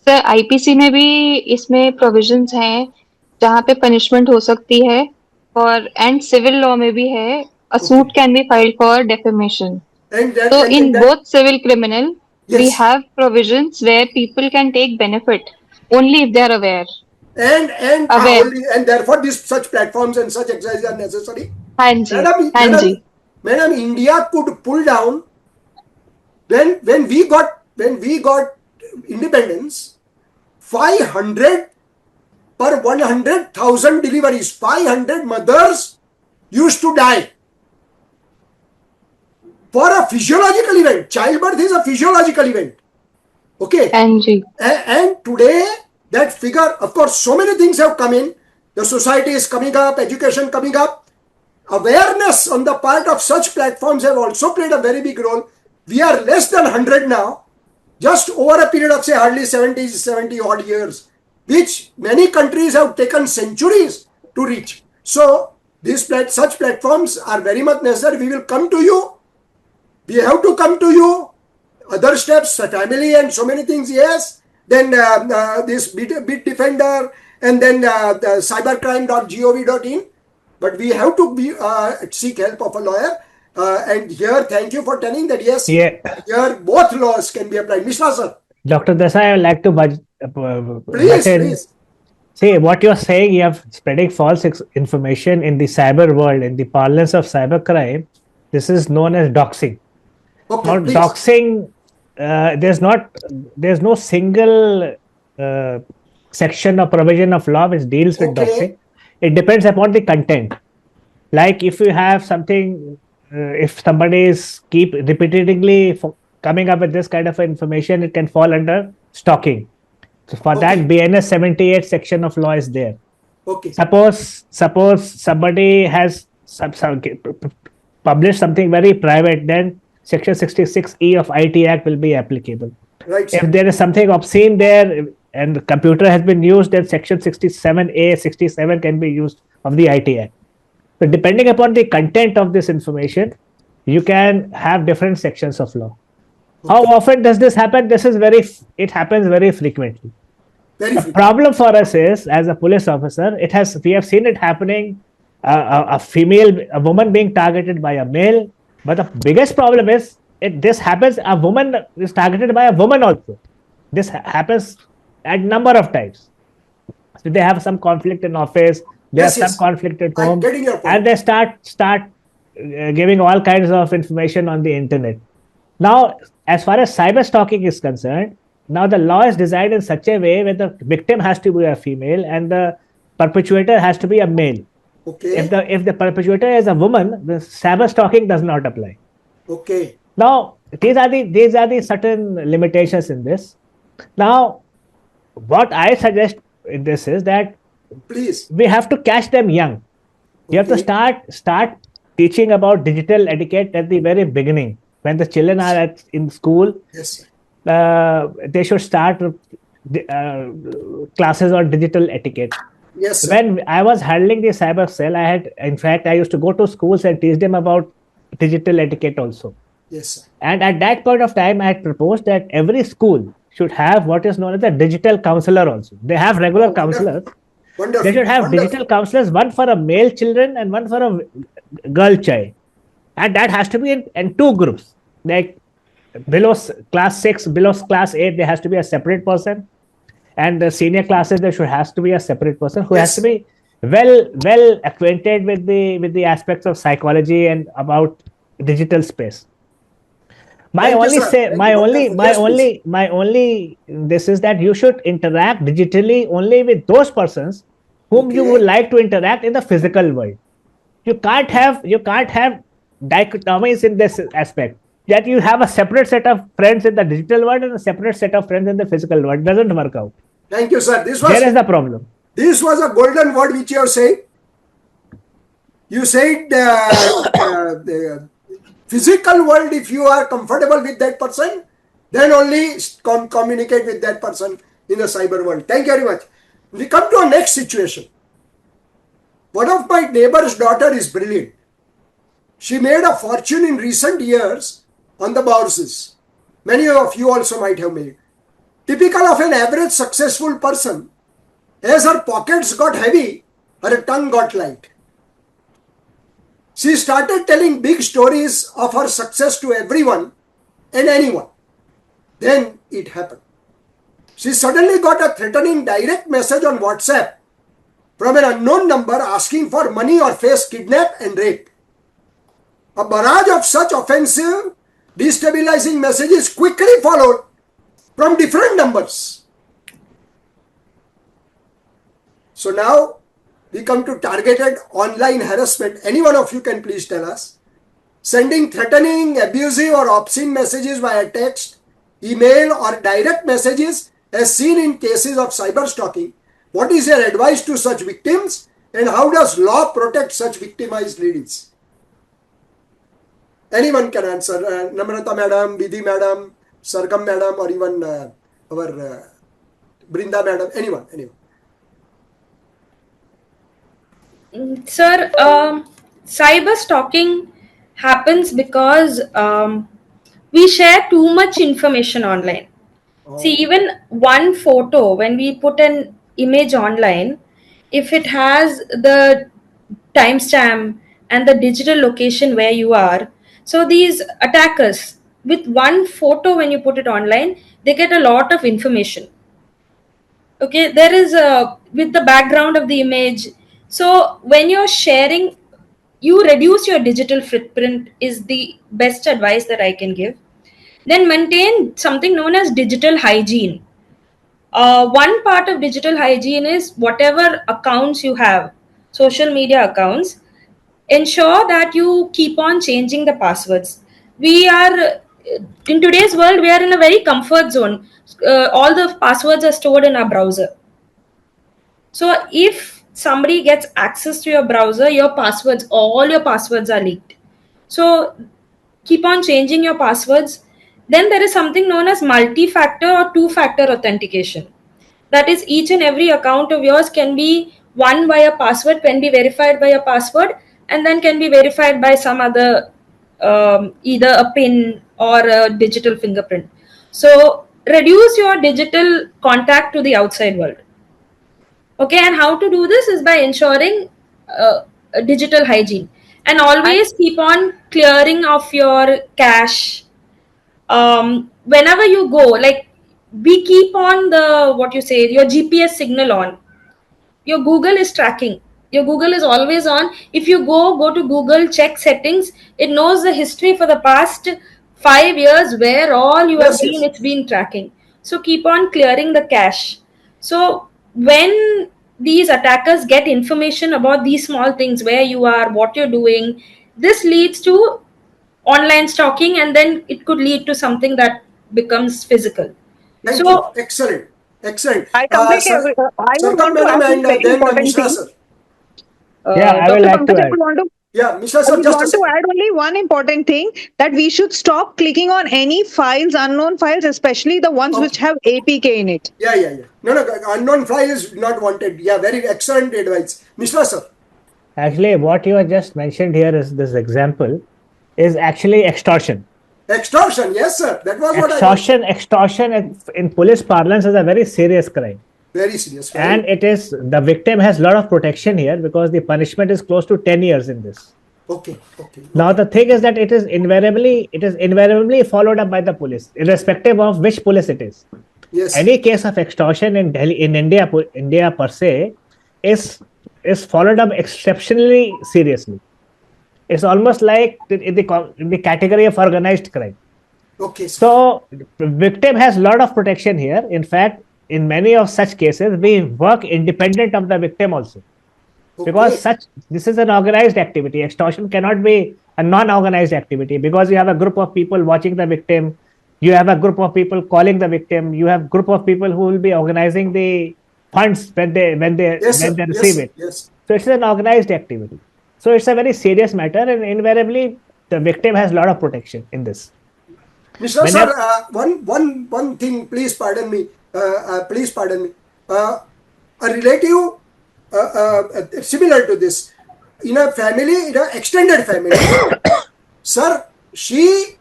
sir IPC में भी इसमें provisions हैं जहाँ पे पनिशमेंट हो सकती है, और एंड सिविल लॉ में भी है a suit can be filed for defamation. And So and in that, both civil criminal, we yes. have provisions where people can take benefit only if they are aware. And Aware. only, and therefore these such platforms and such exercises are necessary. हाँ जी, हाँ जी. Madam, India could pull down when we got independence, 500 per 100,000 deliveries, 500 mothers used to die for a physiological event. Childbirth is a physiological event. Okay. हाँ जी. And today, that figure, of course, so many things have come in. The society is coming up, education coming up. Awareness on the part of such platforms have also played a very big role. We are less than 100 now, just over a period of say hardly 70 odd years, which many countries have taken centuries to reach. So such platforms are very much necessary. We will come to you. We have to come to you. Other steps, family and so many things, yes. Then this bit defender, and then the cybercrime.gov.in. But we have to seek help of a lawyer. And here, thank you for telling that, yes, Yeah. here both laws can be applied. Mishra sir. Dr. Desai, I would like to Please, butt in. please. See, what you're saying, you have spreading false information in the cyber world, in the parlance of cybercrime. This is known as doxing. Okay, Now, please. doxing, there's no single section or provision of law which deals with Okay. doxing. It depends upon the content. Like if you have something, if somebody is keep repeatedly coming up with this kind of information, it can fall under stalking. So for that, Okay. BNS 78 section of law is there. Okay. Suppose somebody has published something very private, then section 66E of IT Act will be applicable. Right, sir. If there is something obscene there and the computer has been used, then section 67A, 67 can be used of the IT Act. So depending upon the content of this information, you can have different sections of law. How often does this happen? It happens very frequently. Very The frequent. problem for us is, as a police officer, we have seen it happening, a woman being targeted by a male. But the biggest problem is, this happens, a woman is targeted by a woman also. This happens a number of times. So they have some conflict in office, they Yes, have yes. some conflict at I'm home, getting your point. and they start giving all kinds of information on the internet. Now, as far as cyber stalking is concerned, now the law is designed in such a way where the victim has to be a female and the perpetrator has to be a male. Okay. If the perpetrator is a woman, the cyber stalking does not apply. Okay. Now, these are the certain limitations in this. Now, what I suggest in this is that Please. we have to catch them young. You have to Okay. start teaching about digital etiquette at the very beginning. When the children are in school, Yes, sir. they should start classes on digital etiquette. Yes, sir. When I was handling the cyber cell, I used to go to schools and teach them about digital etiquette also. Yes, sir. And at that point of time, I had proposed that every school should have what is known as a digital counselor also. They have regular counselors. Wonderful. They should have Wonderful. digital counselors, one for a male children and one for a girl child. And that has to be in two groups. Like below class 6, below class 8, there has to be a separate person. And the senior classes, there has to be a separate person who has to be well acquainted with the aspects of psychology and about digital space. My Thank you, only sir. say, Thank my you. only, Wonderful. my Yes, please. only, my only. This is that you should interact digitally only with those persons whom you would Okay. like to interact in the physical world. You can't have dichotomies in this aspect. That you have a separate set of friends in the digital world and a separate set of friends in the physical world. It doesn't work out. Thank you, sir. There is the problem. This was a golden word which you have said. You said the physical world, if you are comfortable with that person, then only communicate with that person in the cyber world. Thank you very much. We come to our next situation. One of my neighbor's daughter is brilliant. She made a fortune in recent years on the bourses. Many of you also might have made. Typical of an average successful person, as her pockets got heavy, her tongue got light. She started telling big stories of her success to everyone and anyone. Then it happened. She suddenly got a threatening direct message on WhatsApp from an unknown number asking for money or face kidnap and rape. A barrage of such offensive, destabilizing messages quickly followed from different numbers. So now we come to targeted online harassment. Any one of you can please tell us. Sending threatening, abusive or obscene messages via text, email or direct messages as seen in cases of cyber stalking. What is your advice to such victims and how does law protect such victimized ladies? Anyone can answer. Namrata madam, Vidhi madam, Sargam madam, or even our Brinda madam. Anyone. Sir, cyber stalking happens because we share too much information online. See, even one photo, when we put an image online, if it has the timestamp and the digital location where you are, so these attackers, with one photo, when you put it online, they get a lot of information. Okay, there is a with the background of the image. So when you're sharing, you reduce your digital footprint, is the best advice that I can give. Then maintain something known as digital hygiene. One part of digital hygiene is whatever accounts you have, social media accounts, ensure that you keep on changing the passwords. We are in today's world, we are in a very comfort zone. All the passwords are stored in our browser. So if somebody gets access to your browser, your passwords, all your passwords are leaked. So keep on changing your passwords. Then there is something known as multi-factor or two-factor authentication. That is, each and every account of yours can be one by a password, can be verified by a password, and then can be verified by some other, either a PIN or a digital fingerprint. So reduce your digital contact to the outside world. Okay, and how to do this is by ensuring digital hygiene, and always keep on clearing of your cache. Whenever you go, like, we keep on the, what you say, your GPS signal on. Your Google is tracking, your Google is always on. If you go to Google, check settings, it knows the history for the past 5 years, where all you have been, it's been tracking. So keep on clearing the cache. So when these attackers get information about these small things, where you are, what you're doing, this leads to online stalking, and then it could lead to something that becomes physical. Thank you. Excellent. I completely agree. I would want to madam add one and very then important Mishra thing. sir. Yeah, I would Dr. like to Pankaj, I add. would want to Yeah, Mishra I sir, would just a want to second. add only one important thing, that we should stop clicking on any files, unknown files, especially the ones which have APK in it. Yeah. No, unknown file is not wanted. Yeah, very excellent advice. Mishra sir. Actually, what you have just mentioned here is this example is actually extortion. Extortion, yes sir. That was what I was. Extortion in police parlance is a very serious crime. Very serious, right? And it is, the victim has a lot of protection here because the punishment is close to 10 years in this. Okay. Now the thing is that it is invariably followed up by the police, irrespective of which police it is. Yes. Any case of extortion in Delhi, in India per se, is followed up exceptionally seriously. It's almost like in the category of organized crime. Okay. So the victim has a lot of protection here. In fact, in many of such cases, we work independent of the victim also. Okay. Because this is an organized activity. Extortion cannot be a non-organized activity, because you have a group of people watching the victim, you have a group of people calling the victim, you have a group of people who will be organizing the funds when they receive it. Yes. So it's an organized activity. So it's a very serious matter, and invariably the victim has a lot of protection in this. Mr. Sir, one thing, please pardon me. A relative similar to this, in a family, in an extended family, sir, she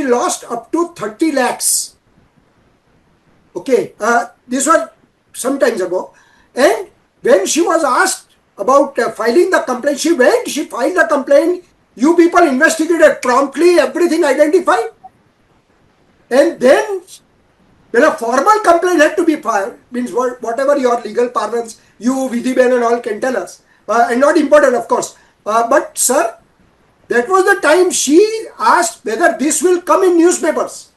lost up to 30 lakhs. Okay, this was some times ago, and when she was asked about filing the complaint. She went, she filed the complaint. You people investigated promptly, everything identified. And then when a formal complaint had to be filed, means whatever your legal parlance, you, Vidhiben and all can tell us, and not important of course. But sir, that was the time she asked whether this will come in newspapers,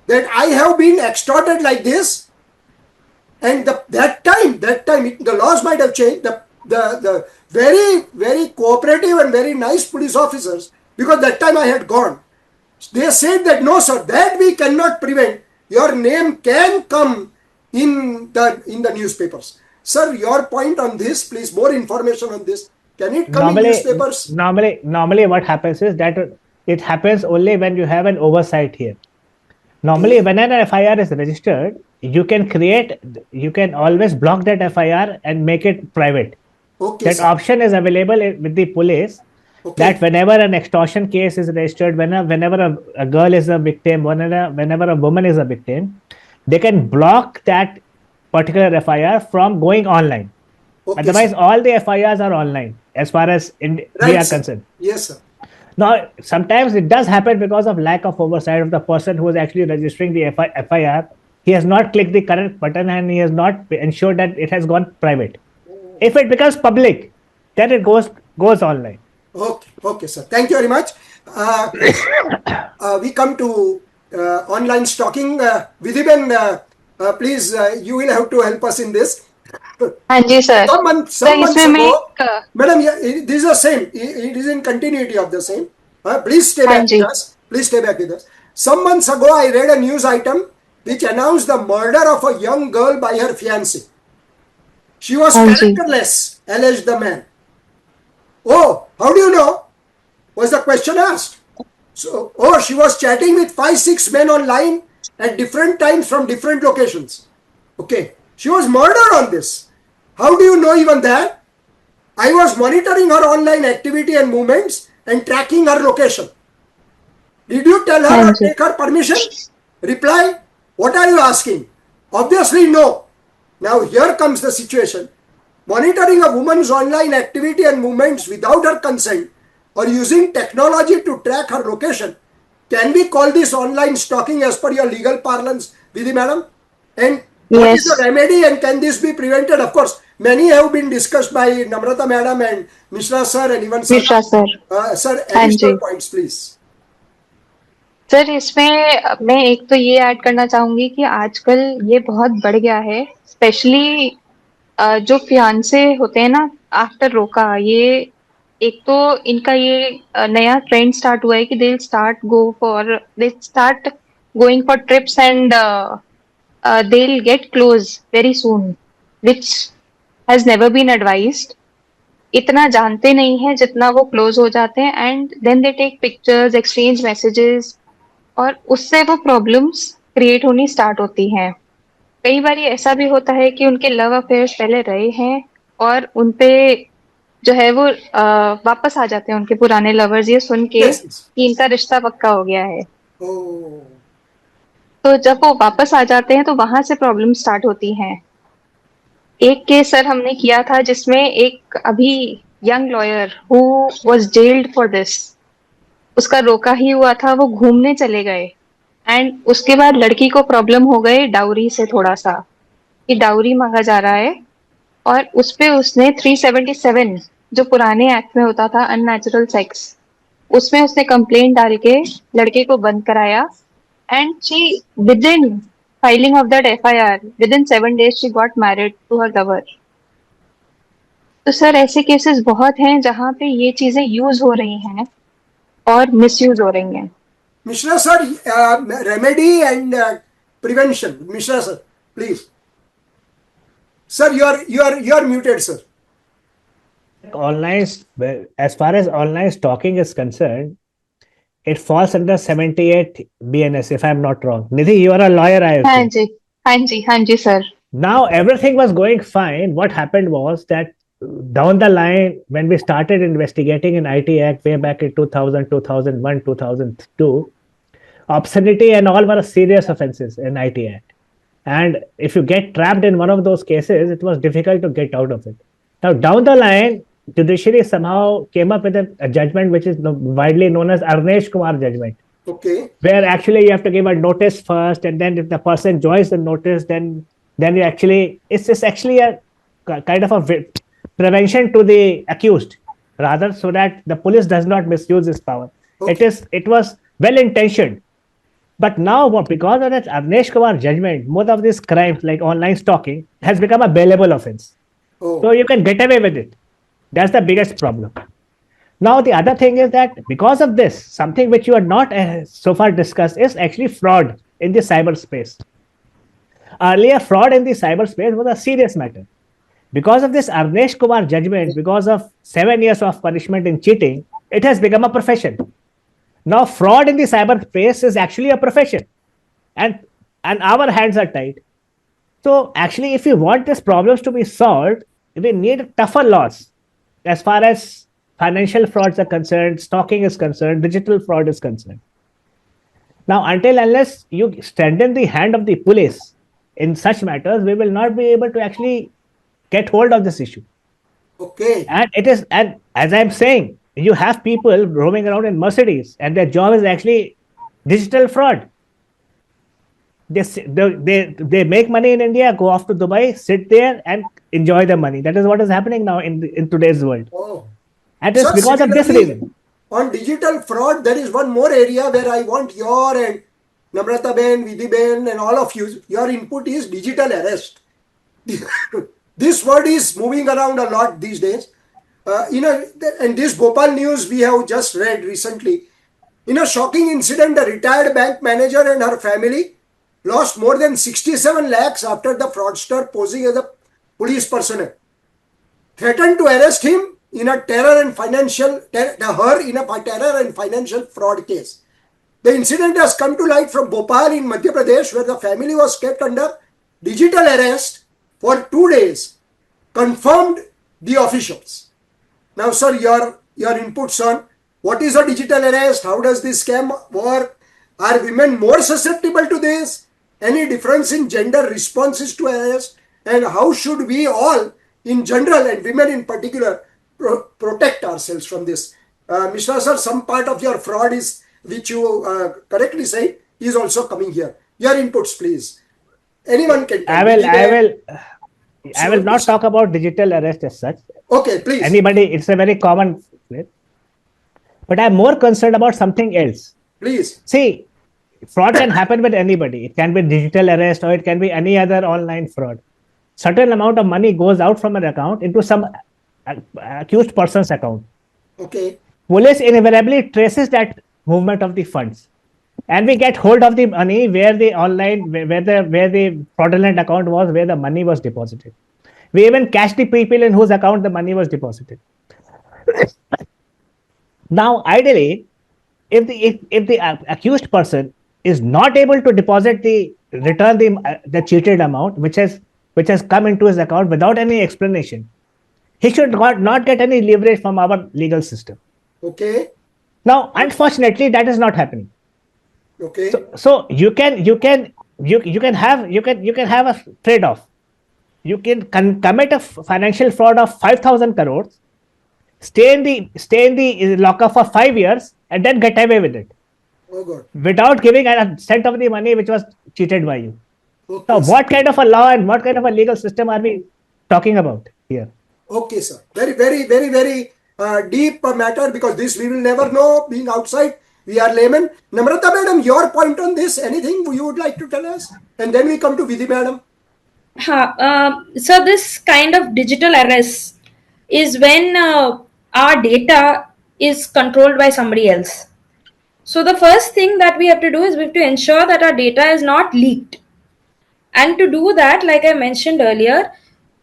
that I have been extorted like this. And that time, the laws might have changed. The very, very cooperative and very nice police officers, because that time I had gone, they said that no sir, that we cannot prevent. Your name can come in the newspapers. Sir, your point on this, please, more information on this. Can it come in newspapers? Normally what happens is that it happens only when you have an oversight here. Normally, when an FIR is registered, you can always block that FIR and make it private. Okay, that sir. option is available with the police. Okay. That whenever an extortion case is registered, whenever a girl is a victim, whenever a woman is a victim, they can block that particular FIR from going online. Okay, Otherwise, sir. all the FIRs are online as far as we are sir. concerned. Yes, sir. Now, sometimes it does happen because of lack of oversight of the person who is actually registering the FIR. He has not clicked the correct button and he has not ensured that it has gone private. If it becomes public, then it goes online. Okay, sir. Thank you very much. We come to online stalking. Vidhiben, please, you will have to help us in this. हाँ जी sir Some months इसमें मैं ago, madam, this is the same. It is in continuity of the same. Please stay back with us. Please stay back with us. Some months ago, I read a news item which announced the murder of a young girl by her fiancé. She was characterless, alleged the man. Oh, how do you know? Was the question asked. So, she was chatting with 5-6 men online at different times from different locations. Okay, she was murdered on this. How do you know even that? I was monitoring her online activity and movements and tracking her location. Did you tell her or take her permission? Reply, what are you asking? Obviously no. Now here comes the situation. Monitoring a woman's online activity and movements without her consent or using technology to track her location. Can we call this online stalking as per your legal parlance, Vidhi madam? And what is the remedy and can this be prevented? Of course, many have been discussed by Namrata madam and Mishra sir and even Mishra sir. Sir, additional points please. Sir इसमें मैं एक तो ये add करना चाहूंगी कि आजकल ये बहुत बढ़ गया है स्पेशली जो फियांसे होते हैं ना आफ्टर रोका ये एक तो इनका ये नया ट्रेंड स्टार्ट हुआ है कि they start going for trips and they will get close very soon which has never been advised इतना जानते नहीं है जितना वो क्लोज हो जाते हैं and then they take pictures exchange messages और उससे वो प्रॉब्लम्स क्रिएट होनी स्टार्ट होती हैं कई बार ऐसा भी होता है कि उनके लव अफेयर्स पहले रहे हैं और उनपे जो है वो वापस आ जाते हैं उनके पुराने लवर्स ये सुन के कि इनका रिश्ता पक्का हो गया है तो जब वो वापस आ जाते हैं तो वहां से प्रॉब्लम स्टार्ट होती हैं एक केस सर हमने किया था जिसमें एक अभी young lawyer who was gelled for this उसका रोका ही हुआ था वो घूमने चले गए एंड उसके बाद लड़की को प्रॉब्लम हो गए डाउरी से थोड़ा सा कि डाउरी मांगा जा रहा है और उस पे उसने 377 जो पुराने एक्ट में होता था अननेचुरल सेक्स उसमें उसने कंप्लेंट डाल के लड़के को बंद कराया and she within filing of that FIR within 7 days she got married to her lover तो सर ऐसे केसेस बहुत हैं जहाँ पे ये चीजें यूज हो रही हैं और मिसयूज हो रही हैं Mishra sir, remedy and prevention. Mishra sir, please. Sir, you are muted, sir. Online, as far as online stalking is concerned, it falls under 78 BNS, if I'm not wrong. Nidhi, you are a lawyer, I think. हाँ जी, sir. Now everything was going fine. What happened was that down the line, when we started investigating in IT Act way back in 2000, 2001, 2002, obscenity and all were serious offenses in IT Act. And if you get trapped in one of those cases, it was difficult to get out of it. Now, down the line, judiciary somehow came up with a judgment which is widely known as Arnesh Kumar judgment, Okay. where actually you have to give a notice first, and then if the person joins the notice, then you actually it's just actually a kind of a prevention to the accused, rather, so that the police does not misuse its power. Okay. It was well intentioned, but now because of that Avnesh Kumar judgment, most of these crimes like online stalking has become a bailable offense. So Oh. you can get away with it. That's the biggest problem. Now, the other thing is that because of this, something which you are not so far discussed is actually fraud in the cyberspace. Earlier, fraud in the cyberspace was a serious matter. Because of this Arnesh Kumar judgment, because of 7 years of punishment in cheating, it has become a profession. Now, fraud in the cyberspace is actually a profession, and our hands are tied. So, actually, if you want these problems to be solved, we need tougher laws as far as financial frauds are concerned, stalking is concerned, digital fraud is concerned. Now, until unless you strengthen the hand of the police in such matters, we will not be able to actually get hold of this issue. Okay. And as I'm saying, you have people roaming around in Mercedes, and their job is actually digital fraud. They make money in India, go off to Dubai, sit there, and enjoy the money. That is what is happening now in today's world. Oh. And it's Sir, because of this similarly, reason. on digital fraud, there is one more area where I want your and Namrata Ben, Vidhi Ben, and all of you, your input is digital arrest. This word is moving around a lot these days. And this Bhopal news we have just read recently. In a shocking incident, a retired bank manager and her family lost more than 67 lakhs after the fraudster posing as a police personnel threatened to arrest him in a terror and financial fraud case. The incident has come to light from Bhopal in Madhya Pradesh, where the family was kept under digital arrest for 2 days, confirmed the officials. Now, sir, your inputs on what is a digital arrest? How does this scam work? Are women more susceptible to this? Any difference in gender responses to arrest? And how should we all, in general, and women in particular, protect ourselves from this? Mr. Sir, some part of your fraud is, which you correctly say, is also coming here. Your inputs, please. Anyone can tell I will not talk about digital arrest as such. Okay, please. Anybody, it's a very common. But I'm more concerned about something else. Please. See, fraud can happen with anybody. It can be digital arrest or it can be any other online fraud. Certain amount of money goes out from an account into some accused person's account. Okay. Police invariably traces that movement of the funds, and we get hold of the money where the fraudulent account was, where the money was deposited. We even catch the people in whose account the money was deposited. Now, ideally, if the accused person is not able to return the cheated amount which has come into his account without any explanation, he should not get any leverage from our legal system. Okay. Now, unfortunately, that is not happening. Okay. So you can have a trade-off. You can commit a financial fraud of 5,000 crores, stay in the lockup for 5 years, and then get away with it. Oh God. Without giving a cent of the money which was cheated by you. Okay, now, sir. what kind of a law and what kind of a legal system are we talking about here? Okay, sir. Very, very, very, very deep matter, because this we will never know being outside. We are laymen. Namrata madam, your point on this, anything you would like to tell us? And then we come to Vidhi madam. So this kind of digital arrest is when our data is controlled by somebody else. So the first thing that we have to do is we have to ensure that our data is not leaked. And to do that, like I mentioned earlier,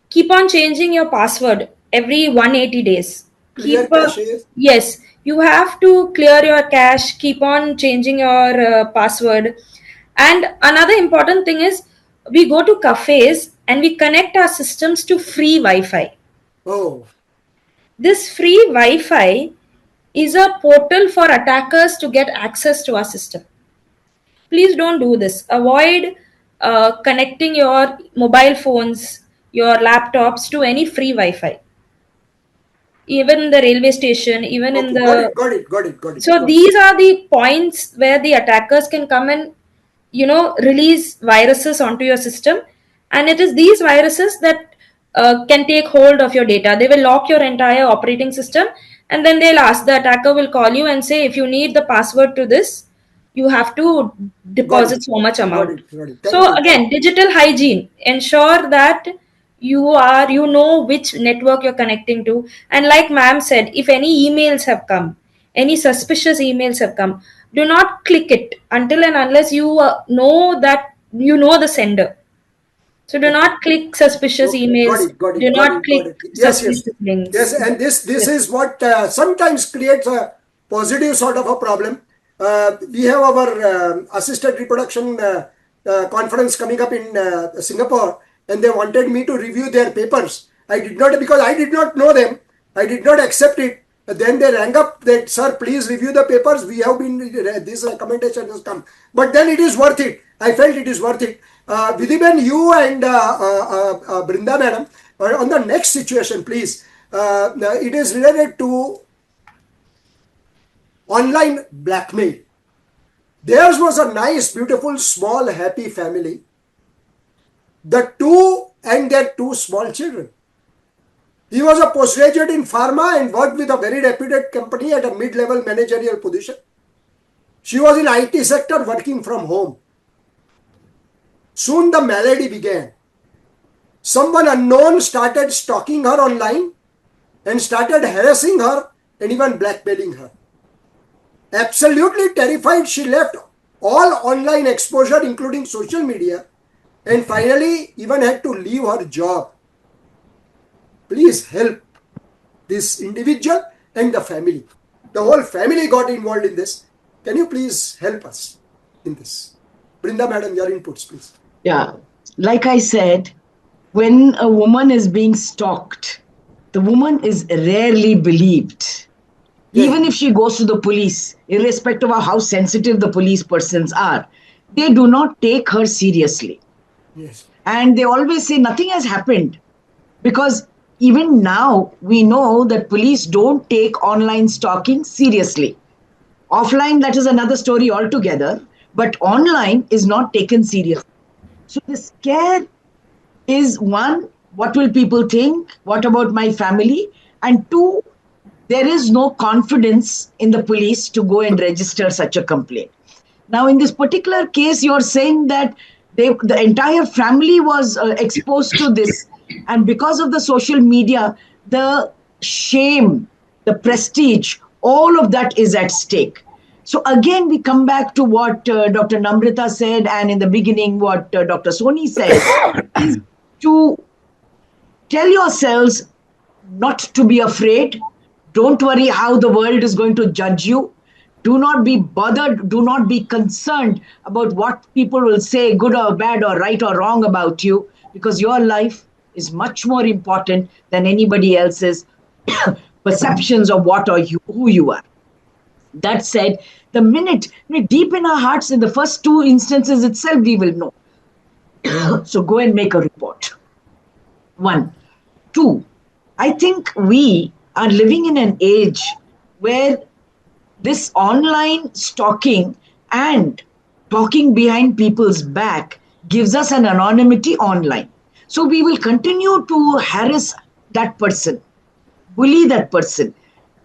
keep on changing your password every 180 days. Clear caches. Yes, you have to clear your cache, keep on changing your password. And another important thing is we go to cafes and we connect our systems to free Wi-Fi. Oh. This free Wi-Fi is a portal for attackers to get access to our system. Please don't do this. Avoid connecting your mobile phones, your laptops to any free Wi-Fi. even in the railway station, even in Okay, the. got it. So these are the points where the attackers can come and, release viruses onto your system, and it is these viruses that can take hold of your data. They will lock your entire operating system, and then they'll ask, the attacker will call you and say, if you need the password to this, you have to Got it. deposit so much amount. Got it. Thank So you. again, digital hygiene, ensure that you know which network you're connecting to. And like ma'am said, if any emails have come, any suspicious emails have come, do not click it until and unless you know that you know the sender. So do Okay. not click suspicious Okay, emails, do not got click it. Yes, suspicious yes, links. and this Yes. is what sometimes creates a positive sort of a problem. We have our assisted reproduction conference coming up in Singapore, and they wanted me to review their papers. I did not, because I did not know them. I did not accept it. Then they rang up that, sir, please review the papers. We have been, this recommendation has come. But then it is worth it. I felt it is worth it. Vidhiben, you and Brinda madam, on the next situation, please. It is related to online blackmail. Theirs was a nice, beautiful, small, happy family. The two and their two small children. He was a postgraduate in pharma and worked with a very reputed company at a mid-level managerial position. She was in IT sector working from home. Soon the malady began. Someone unknown started stalking her online and started harassing her and even blackmailing her. Absolutely terrified, she left all online exposure, including social media, and finally even had to leave her job. Please help this individual and the family. The whole family got involved in this. Can you please help us in this? Brinda madam, your inputs, please. Yeah, like I said, when a woman is being stalked, the woman is rarely believed. Even if she goes to the police, irrespective of how sensitive the police persons are, they do not take her seriously. Yes. And they always say nothing has happened. Because even now, we know that police don't take online stalking seriously. Offline, that is another story altogether. But online is not taken seriously. So the scare is one, what will people think? What about my family? And two, there is no confidence in the police to go and register such a complaint. Now, in this particular case, you're saying that the entire family was exposed to this, and because of the social media, the shame, the prestige, all of that is at stake. So again, we come back to what Dr. Namrita said, and in the beginning, what Dr. Soni said, is to tell yourselves not to be afraid. Don't worry how the world is going to judge you. Do not be bothered. Do not be concerned about what people will say, good or bad, or right or wrong about you, because your life is much more important than anybody else's perceptions of what or who you are. That said, the minute, deep in our hearts, in the first two instances itself, we will know. So go and make a report. One. Two, I think we are living in an age where this online stalking and talking behind people's back gives us an anonymity online. So we will continue to harass that person, bully that person,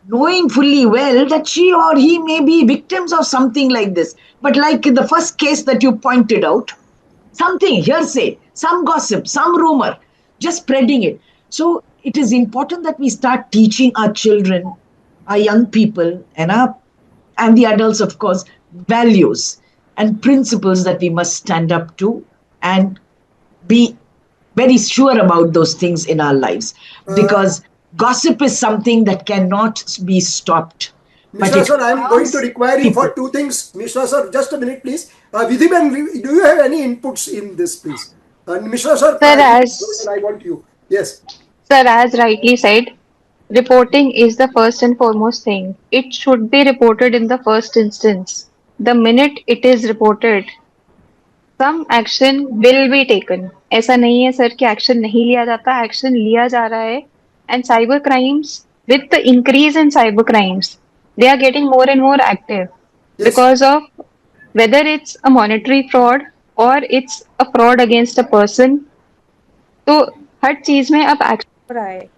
knowing fully well that she or he may be victims of something like this. But like in the first case that you pointed out, something, hearsay, some gossip, some rumor, just spreading it. So it is important that we start teaching our children, our young people, and the adults, of course, values and principles that we must stand up to and be very sure about those things in our lives. Because gossip is something that cannot be stopped. But Mishra it sir, I am going to harms require you people. for two things. Mishra sir, just a minute, please. Vidhiben, do you have any inputs in this, please? Mishra sir, Sir, I want you. Yes. as rightly said, reporting is the first and foremost thing. It should be reported in the first instance. The minute it is reported, some action will be taken. ऐसा नहीं है sir कि action नहीं लिया जाता, action लिया जा रहा है. And cyber crimes with the increase in cyber crimes, they are getting more and more active Yes. because of whether it's a monetary fraud or it's a fraud against a person. तो हर चीज में अब action हो रहा है.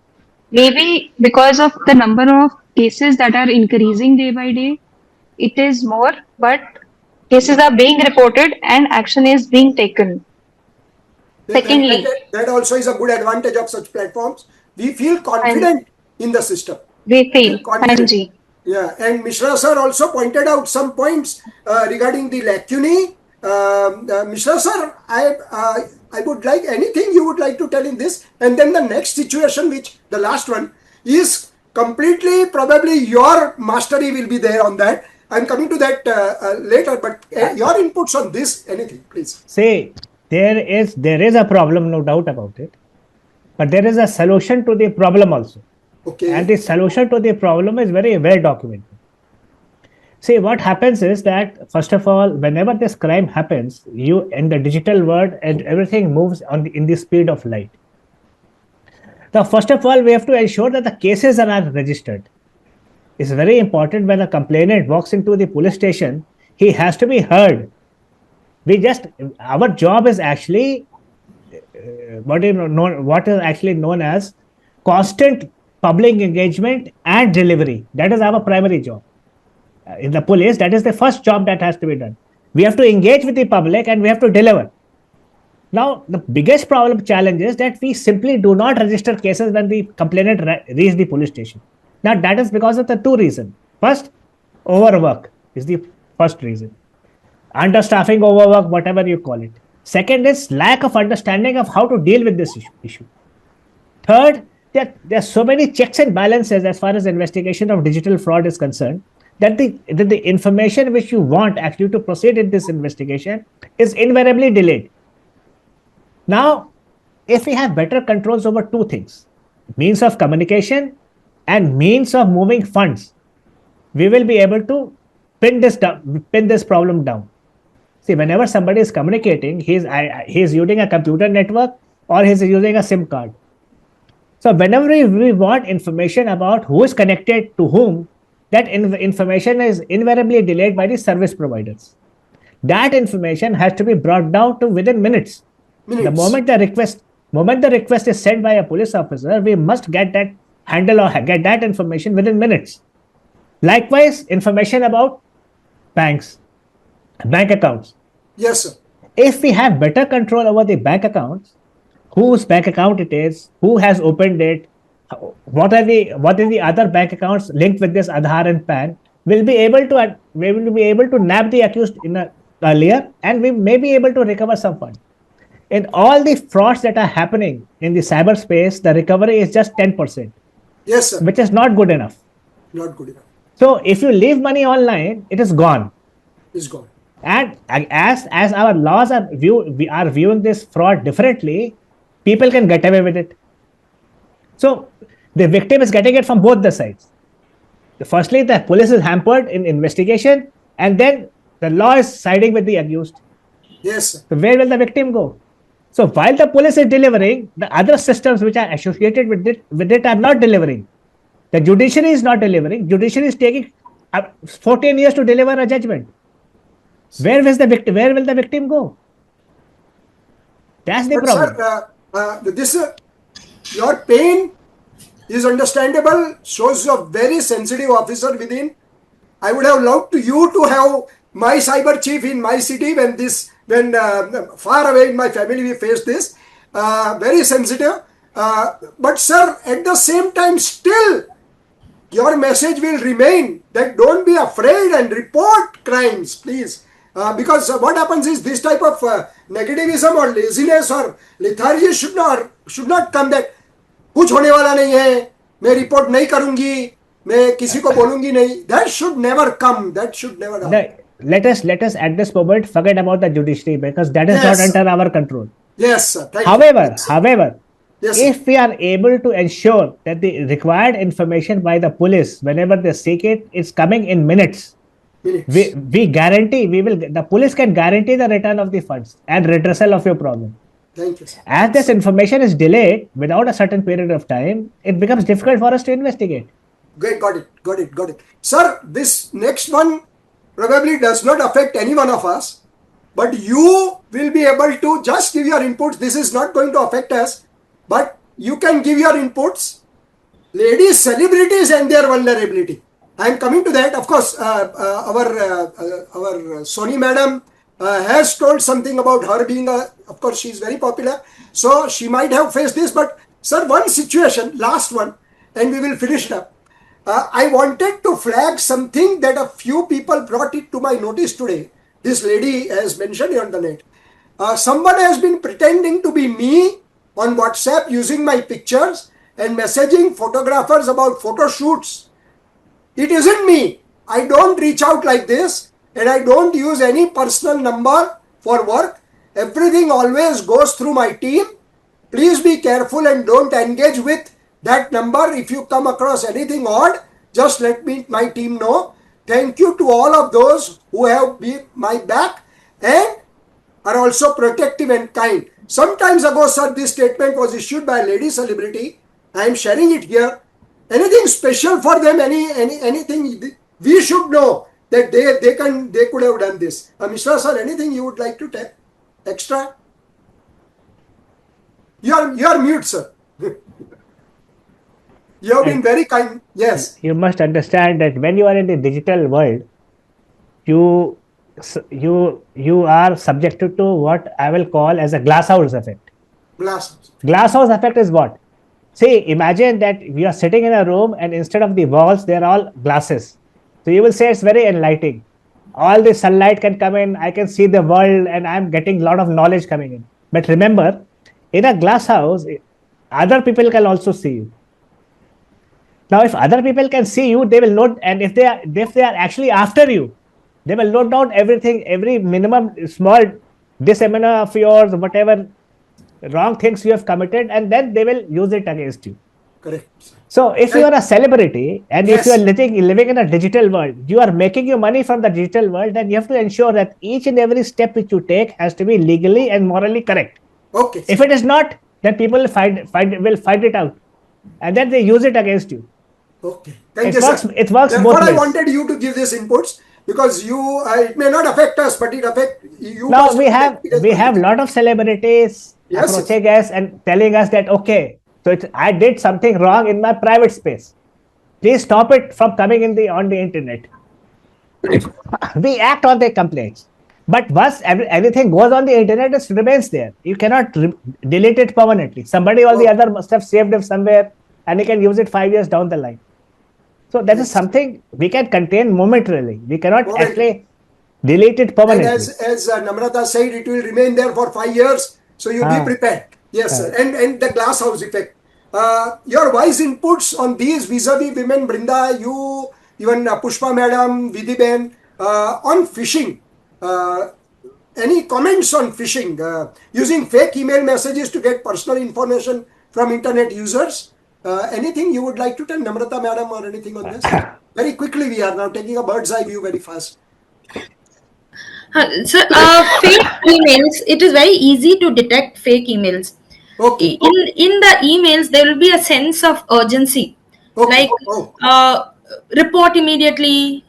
Maybe because of the number of cases that are increasing day by day, it is more, but cases are being reported and action is being taken. Secondly, That also is a good advantage of such platforms. We feel confident in the system. we feel, Confident. Hanji. Yeah, and Mishra sir also pointed out some points regarding the lacunae. Mishra sir, I would like anything you would like to tell in this, and then the next situation, which the last one is completely probably your mastery will be there on that. I'm coming to that later, but your inputs on this, anything, please. See, there is a problem, no doubt about it, but there is a solution to the problem also. Okay. And the solution to the problem is very well documented. See, what happens is that, first of all, whenever this crime happens, you in the digital world and everything moves in the speed of light. Now, first of all, we have to ensure that the cases are registered. It's very important when a complainant walks into the police station, he has to be heard. Our job is actually what is actually known as constant public engagement and delivery. That is our primary job. In the police, that is the first job that has to be done. We have to engage with the public and we have to deliver. Now, the biggest challenge is that we simply do not register cases when the complainant reaches the police station. Now, that is because of the two reasons. First, overwork is the first reason. Understaffing, overwork, whatever you call it. Second is lack of understanding of how to deal with this issue. Third, there are so many checks and balances as far as investigation of digital fraud is concerned that the information which you want actually to proceed in this investigation is invariably delayed. Now, if we have better controls over two things, means of communication and means of moving funds, we will be able to pin this problem down. See, whenever somebody is communicating, he's using a computer network or he's using a SIM card. So whenever we want information about who is connected to whom, that information is invariably delayed by the service providers. That information has to be brought down to within minutes. The moment the request is sent by a police officer, we must get that handle or get that information within minutes. Likewise, information about banks, bank accounts. Yes, sir. If we have better control over the bank accounts, whose bank account it is, who has opened it, what are the other bank accounts linked with this Aadhaar and PAN, we will be able to nab the accused earlier, and we may be able to recover some funds. In all the frauds that are happening in the cyberspace, the recovery is just 10%. Yes, sir. Which is not good enough. Not good enough. So if you leave money online, it is gone. It's gone. And as our laws we are viewing this fraud differently, people can get away with it. So the victim is getting it from both the sides. Firstly, the police is hampered in investigation, and then the law is siding with the accused. Yes, sir. So where will the victim go? So while the police is delivering, the other systems which are associated with it are not delivering. The judiciary is not delivering. Judiciary is taking 14 years to deliver a judgment. Where will the victim go? That's the problem. Sir, your pain is understandable. Shows a very sensitive officer within. I would have loved you to have my cyber chief in my city when far away in my family we faced this. Very sensitive. But sir, at the same time, still your message will remain that don't be afraid and report crimes, please. Because what happens is this type of negativism or laziness or lethargy should not come that कुछ होने वाला नहीं है, मैं report नहीं करूंगी, मैं किसी को बोलूंगी नहीं. That should never come. That should never happen. Let us at this moment forget about the judiciary because that is not under our control. Yes, sir. However, yes, if we are able to ensure that the required information by the police whenever they seek it is coming in minutes, we guarantee the police can guarantee the return of the funds and redressal of your problem. Thank you, sir. As this information is delayed without a certain period of time, it becomes difficult for us to investigate. Great, got it. Sir, this next one probably does not affect any one of us, but you will be able to just give your inputs. This is not going to affect us, but you can give your inputs. Ladies, celebrities and their vulnerability. I am coming to that. Of course, our Sony madam has told something about her being of course, she is very popular. So she might have faced this, but sir, one situation, last one, and we will finish it up. I wanted to flag something that a few people brought it to my notice today. This lady has mentioned on the net. Someone has been pretending to be me on WhatsApp using my pictures and messaging photographers about photo shoots. It isn't me. I don't reach out like this, and I don't use any personal number for work. Everything always goes through my team. Please be careful and don't engage with that number. If you come across anything odd, just let my team know. Thank you to all of those who have been my back and are also protective and kind. Some times ago, sir, this statement was issued by a lady celebrity. I am sharing it here. Anything special for them? Anything we should know that they could have done this. Mishra sir, anything you would like to tell extra? You are mute, sir. You have been very kind. Yes. You must understand that when you are in the digital world, you are subjected to what I will call as a glasshouse effect. Glasshouse effect is what? See, imagine that we are sitting in a room and instead of the walls, they are all glasses. So you will say it's very enlightening. All the sunlight can come in, I can see the world and I'm getting a lot of knowledge coming in. But remember, in a glass house, other people can also see you. Now, if other people can see you, they will note, and if they are actually after you, they will note down everything, every minimum small disemina of yours, whatever wrong things you have committed, and then they will use it against you. Correct. So, if you are a celebrity and if you are living in a digital world, you are making your money from the digital world, then you have to ensure that each and every step which you take has to be legally and morally correct. Okay. If it is not, then people will find it out, and then they use it against you. Okay. Thank you, sir. It works Therefore, both ways. I wanted you to give this inputs because it may not affect us, but it affect you. Now we have a lot of celebrities approaching us and telling us that okay, so I did something wrong in my private space. Please stop it from coming on the internet. We act on their complaints, but once everything goes on the internet, it remains there. You cannot delete it permanently. Somebody or the other must have saved it somewhere, and he can use it 5 years down the line. So that is something we can contain momentarily. We cannot actually delete it permanently. And as Namrata said, it will remain there for 5 years. So you be prepared. Yes, sir. And the glass house effect. Your wise inputs on these vis-a-vis women, Brinda, you, even Pushpa madam, Vidhi Ben, on phishing. Any comments on phishing? Using fake email messages to get personal information from internet users? Anything you would like to tell Namrata madam or anything on this? Very quickly, we are now taking a bird's eye view very fast. So, fake emails, it is very easy to detect fake emails. Okay. In the emails, there will be a sense of urgency. Okay. Like, report immediately,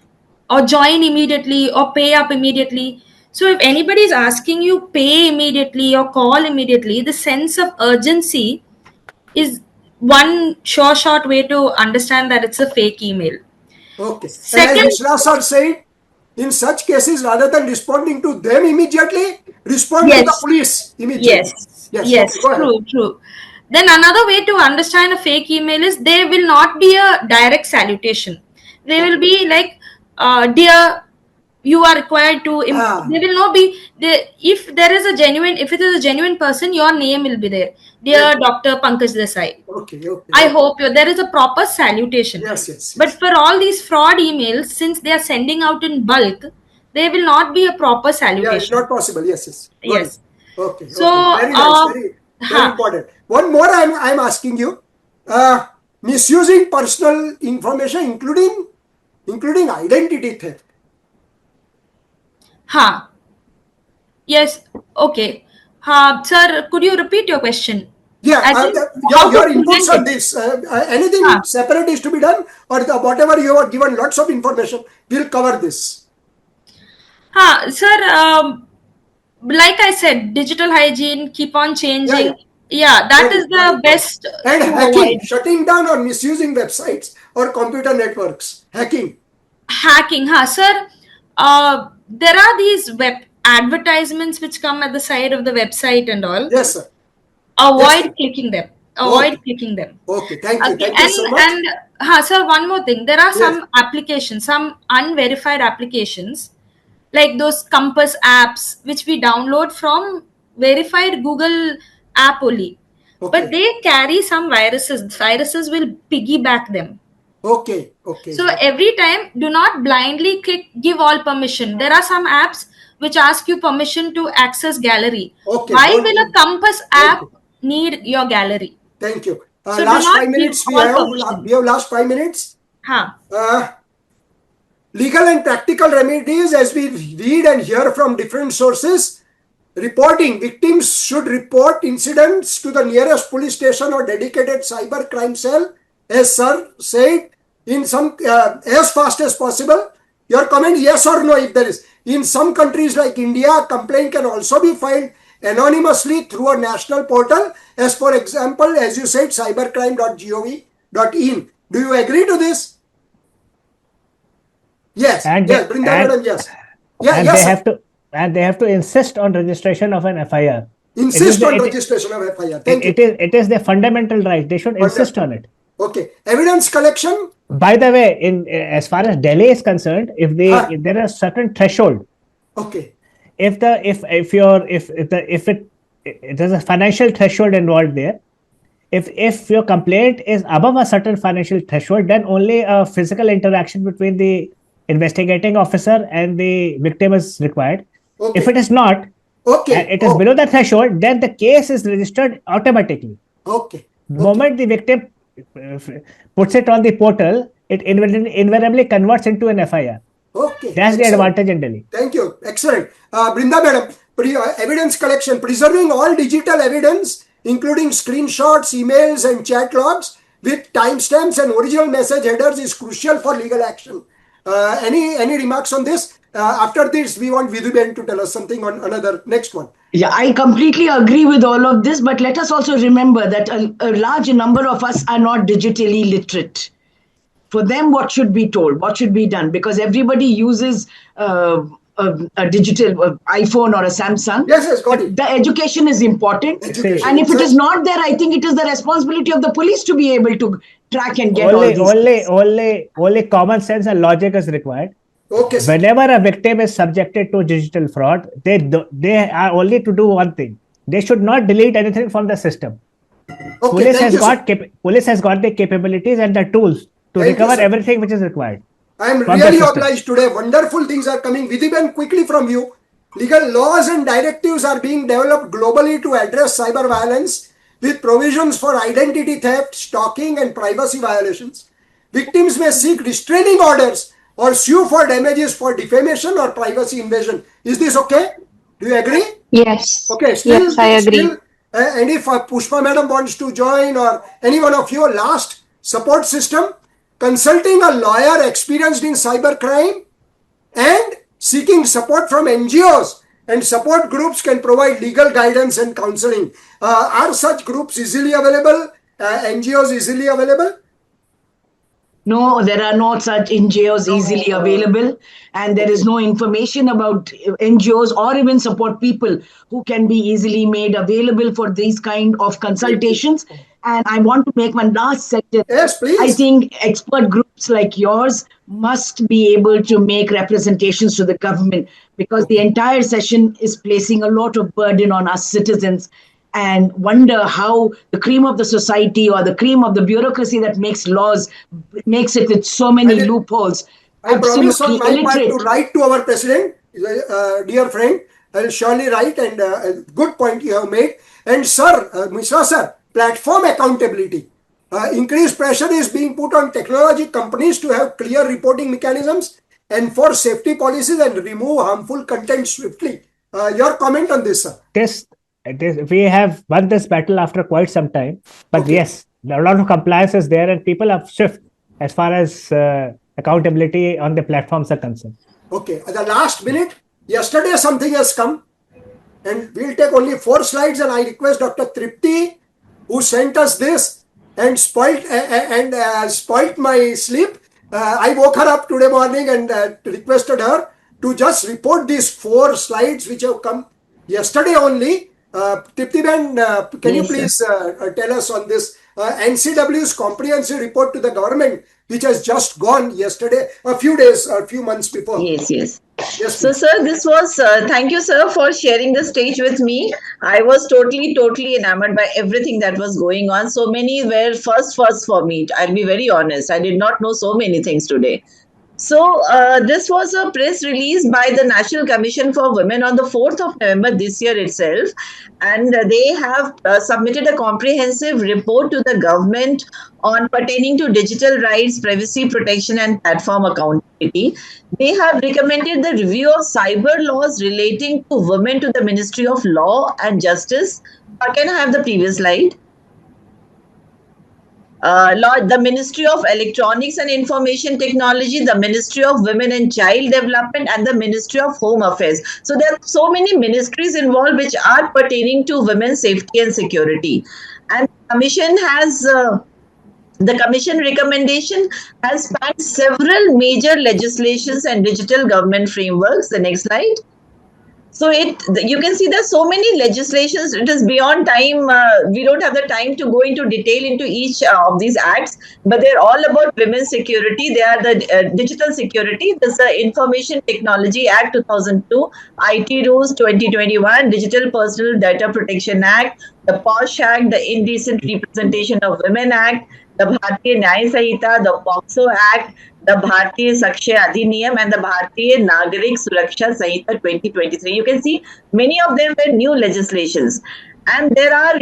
or join immediately, or pay up immediately. So, if anybody is asking you pay immediately or call immediately, the sense of urgency is one short way to understand that it's a fake email. Okay. Second, and as Mishra sir said, in such cases, rather than responding to them immediately, respond to the police immediately. Yes. Okay, true. Then another way to understand a fake email is there will not be a direct salutation. They will be like, dear, you are required to. There will not be. If it is a genuine person, your name will be there. Dear Dr. Pankaj Desai. Okay. I hope there is a proper salutation. Yes. But for all these fraud emails, since they are sending out in bulk, there will not be a proper salutation. Yeah, not possible. Yes. Yes. Okay. So, very nice. Very important. One more I'm asking you. Misusing personal information, including identity theft. Yes. Okay. Sir, could you repeat your question? Yeah, As in, your, how to your inputs prevent on it? this. Anything separate is to be done, or whatever you have given lots of information, we'll cover this. Sir, like I said, digital hygiene, keep on changing. Yeah. That Very, is very the good. best And to hacking, avoid. shutting down or misusing websites or computer networks. Hacking. Hacking, sir. There are these web advertisements which come at the side of the website and all. Yes, sir. Avoid Yes, clicking them. okay. Avoid clicking them. Okay, thank you. Okay, Thank you so much. sir, one more thing. There are Yes. some applications, some unverified applications, like those Compass apps, which we download from verified Google app only. But Okay. they carry some viruses. Viruses will piggyback them. Okay. Okay. So every time, do not blindly click give all permission. There are some apps which ask you permission to access gallery. Okay. Why Don't will a give. Compass Thank app you. need your gallery? Thank you. So do Last not 5 minutes give we all have. permission. We have last 5 minutes. Ha. Legal and practical remedies, as we read and hear from different sources. Reporting. Victims should report incidents to the nearest police station or dedicated cyber crime cell, as sir said, in some as fast as possible. Your comment, yes or no, if there is. In some countries like India, a complaint can also be filed anonymously through a national portal, as for example, as you said, cybercrime.gov.in. Do you agree to this? Yes. And Yes, Brinda madam, yes. Yeah, and yes, they sir. have to insist on registration of an FIR. Insist on registration of FIR. Thank you. It is their fundamental right. They should insist on it. Okay. Evidence collection. By the way, in as far as Delhi is concerned, if there is a certain threshold, okay, if there's a financial threshold involved there, if your complaint is above a certain financial threshold, then only a physical interaction between the investigating officer and the victim is required. Okay. If it is not, okay, it is below the threshold, then the case is registered automatically. Okay. The moment the victim puts it on the portal, it invariably converts into an FIR. Okay. That's excellent. the advantage in Delhi. Thank you. Excellent. Brinda madam, evidence collection, preserving all digital evidence, including screenshots, emails, and chat logs with timestamps and original message headers is crucial for legal action. Any remarks on this? After this, we want Vidhuben to tell us something on another next one. Yeah, I completely agree with all of this, but let us also remember that a large number of us are not digitally literate. For them, what should be told? What should be done? Because everybody uses a digital iPhone or a Samsung. Yes, got it. The education is important. Education. And if it is not there, I think it is the responsibility of the police to be able to track and get all these things. Only common sense and logic is required. Okay, sir. Whenever a victim is subjected to digital fraud, they are only to do one thing. They should not delete anything from the system. Okay, Police has got the capabilities and the tools to recover everything which is required. I am really obliged today. Wonderful things are coming. Vidhiben, quickly from you. Legal laws and directives are being developed globally to address cyber violence with provisions for identity theft, stalking, and privacy violations. Victims may seek restraining orders or sue for damages for defamation or privacy invasion. Is this okay? Do you agree? Yes. Okay. Still, yes, I agree. And if Pushpa madam wants to join, or any one of you, last support system, consulting a lawyer experienced in cybercrime and seeking support from NGOs and support groups can provide legal guidance and counseling. Are such groups easily available? NGOs easily available? No, there are no such NGOs easily available, and there is no information about NGOs or even support people who can be easily made available for these kind of consultations. And I want to make one last sentence. Yes, please. I think expert groups like yours must be able to make representations to the government, because the entire session is placing a lot of burden on us citizens, and wonder how the cream of the society or the cream of the bureaucracy that makes laws makes it with so many loopholes. I promise on my part to write to our president, dear friend. I will surely write, and good point you have made. And sir, Mishra sir, platform accountability. Increased pressure is being put on technology companies to have clear reporting mechanisms, enforce safety policies, and remove harmful content swiftly. Your comment on this, sir? We have won this battle after quite some time. But Okay. yes, a lot of compliance is there, and people have shift as far as accountability on the platforms are concerned. Okay, at the last minute, yesterday something has come, and we'll take only 4 slides, and I request Dr. Tripti, who sent us this and spoilt my sleep. I woke her up today morning and requested her to just report these 4 slides which have come yesterday only. Tripti Ben, can you Yes, sir. please tell us on this NCW's comprehensive report to the government, which has just gone yesterday, a few months before? Yes, yes. Yes, So, please. sir, this was, thank you, sir, for sharing the stage with me. I was totally enamored by everything that was going on. So many were first for me. I'll be very honest. I did not know so many things today. So, this was a press release by the National Commission for Women on the 4th of November this year itself. And they have submitted a comprehensive report to the government on pertaining to digital rights, privacy protection, and platform accountability. They have recommended the review of cyber laws relating to women to the Ministry of Law and Justice. Can I have the previous slide? The Ministry of Electronics and Information Technology, the Ministry of Women and Child Development, and the Ministry of Home Affairs. So there are so many ministries involved which are pertaining to women's safety and security. And the commission recommendation has spanned several major legislations and digital government frameworks. The next slide. So you can see there's so many legislations. It is beyond time. We don't have the time to go into detail into each of these acts, but they're all about women's security. They are the digital security. There's the Information Technology Act 2002, IT Rules 2021, Digital Personal Data Protection Act, the POSH Act, the Indecent Representation of Women Act, the Bharatiya Nyaya Sanhita, the POXO Act, the Bharatiya Sakshya Adhiniyam, and the Bharatiya Nagarik Suraksha Sanhita 2023. You can see many of them were new legislations. And there are,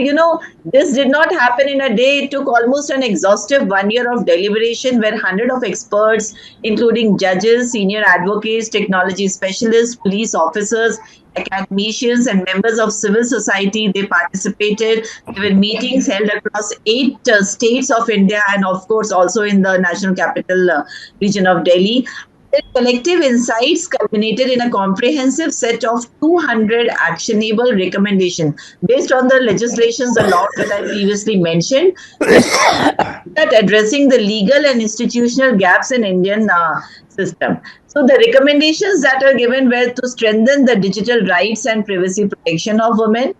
this did not happen in a day. It took almost an exhaustive 1 year of deliberation where hundreds of experts, including judges, senior advocates, technology specialists, police officers, academicians, and members of civil society, they participated. There were meetings held across 8 states of India and, of course, also in the National Capital Region of Delhi. Their collective insights culminated in a comprehensive set of 200 actionable recommendations based on the legislations, the laws that I previously mentioned, that addressing the legal and institutional gaps in Indian system. So the recommendations that are given were to strengthen the digital rights and privacy protection of women,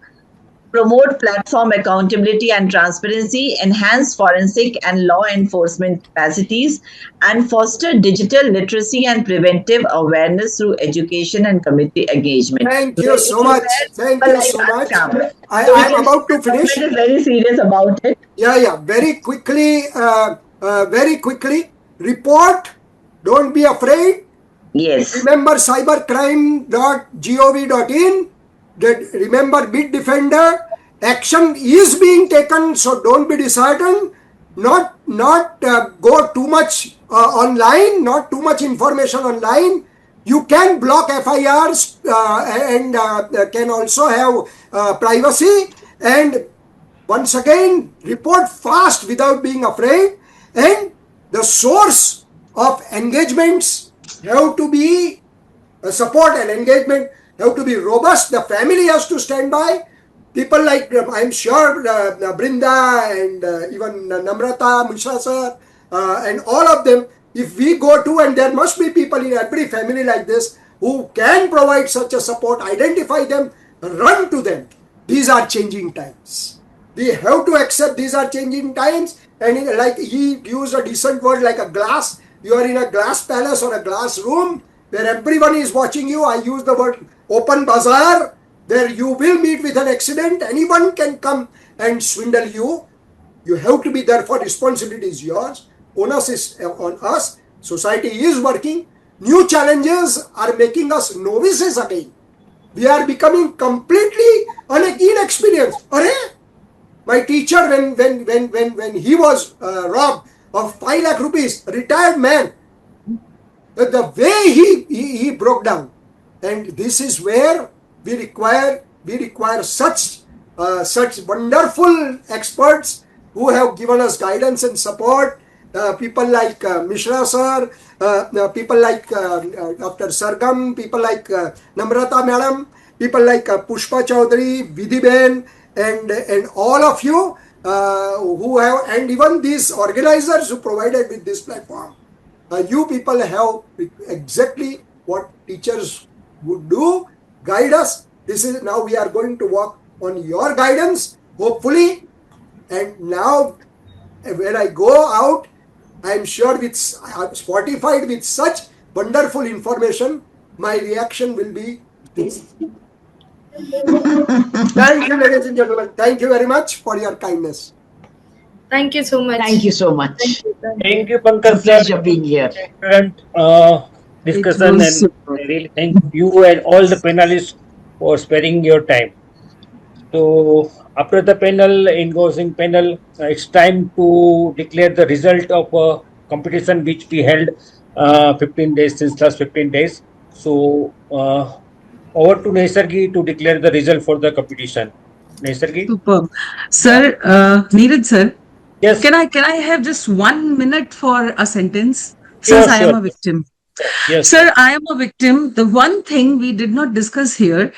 promote platform accountability and transparency, enhance forensic and law enforcement capacities, and foster digital literacy and preventive awareness through education and community engagement. Thank you so much. Thank you so much. I am about to finish. Is very serious about it. Yeah. Very quickly. Report. Don't be afraid. Yes. Remember cybercrime.gov.in. Remember Bitdefender. Action is being taken, so don't be disheartened. Not go too much online. Not too much information online. You can block FIRs and can also have privacy. And once again, report fast without being afraid. And the source of engagements have to be support and engagement have to be robust. The family has to stand by. People like, I'm sure, Brinda and even Namrata, Mishra sir, and all of them, if we go to, and there must be people in every family like this who can provide such a support, identify them, run to them. These are changing times. We have to accept these are changing times. And like he used a decent word like a glass. You are in a glass palace or a glass room where everyone is watching you. I use the word open bazaar, where you will meet with an accident. Anyone can come and swindle you. You have to be there, for responsibility is yours. Onus is on us. Society is working. New challenges are making us novices again. We are becoming completely inexperienced. My teacher, when he was robbed of 5 lakh rupees, retired man, the way he broke down. And this is where we require such such wonderful experts who have given us guidance and support. People like Mishra sir, people like Dr. Sargam, people like Namrata madam, people like Pushpa Chaudhary, Vidhi Ben, and all of you who have, and even these organizers who provided with this platform. You people have exactly what teachers would do, guide us. This is now we are going to work on your guidance, hopefully. And now when I go out, I am sure with fortified with such wonderful information, my reaction will be this. Thank you, ladies and gentlemen. Thank you very much for your kindness. Thank you so much. Thank you so much. Thank you, It's a Pankaj sir. pleasure being here. Excellent discussion, was and I really thank you and all the panelists for sparing your time. So after the panel, engrossing panel, it's time to declare the result of a competition which we held 15 days since last 15 days. So over to Nesargi to declare the result for the competition. Nesargi? Superb. Sir, Neeraj sir, Yes. can I have just 1 minute for a sentence? Sure, Since I am sure. a victim. Yes. Sir, I am a victim. The one thing we did not discuss here,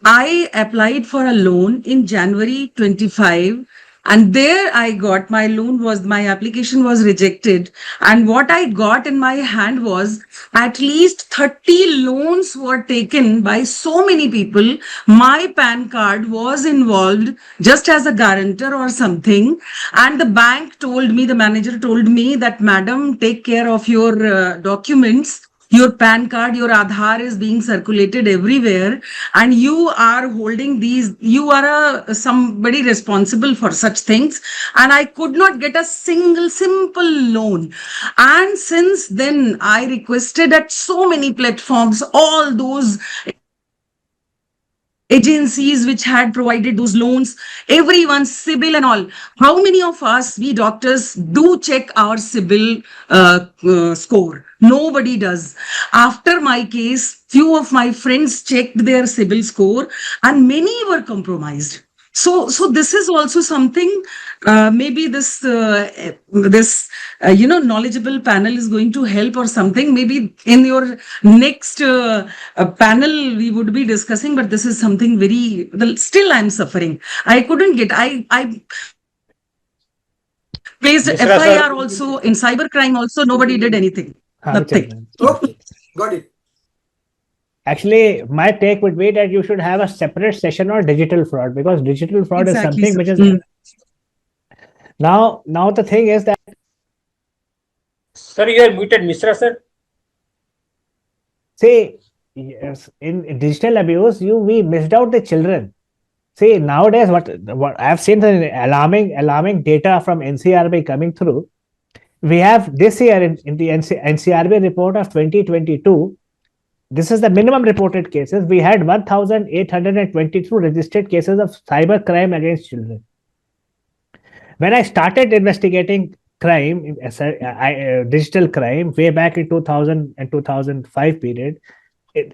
I applied for a loan in January 25, and there I got my application was rejected, and what I got in my hand was at least 30 loans were taken by so many people. My PAN card was involved just as a guarantor or something, and the bank told me, the manager told me that, madam, take care of your documents. Your PAN card, your Aadhaar is being circulated everywhere, and you are holding these. You are somebody responsible for such things. And I could not get a single simple loan. And since then, I requested at so many platforms, all those agencies which had provided those loans, everyone's CIBIL and all. How many of us, we doctors, do check our CIBIL score? Nobody does. After my case, few of my friends checked their CIBIL score, and many were compromised. So this is also something. Maybe this knowledgeable panel is going to help or something. Maybe in your next panel we would be discussing. But this is something very, well, still I'm suffering. I couldn't get. I placed Mishra sir. FIR also in cybercrime. Also nobody did anything. Nothing. Okay, got it. Actually, my take would be that you should have a separate session on digital fraud, because digital fraud is Exactly, something sir. which is now the thing is that, Sir, you are muted, Mishra sir. see, yes, in digital abuse, we missed out the children. See, nowadays, what I've seen the alarming data from NCRB coming through. We have this year in the NCRB report of 2022. This is the minimum reported cases. We had 1,822 registered cases of cyber crime against children. When I started investigating crime, digital crime, way back in 2000 and 2005 period,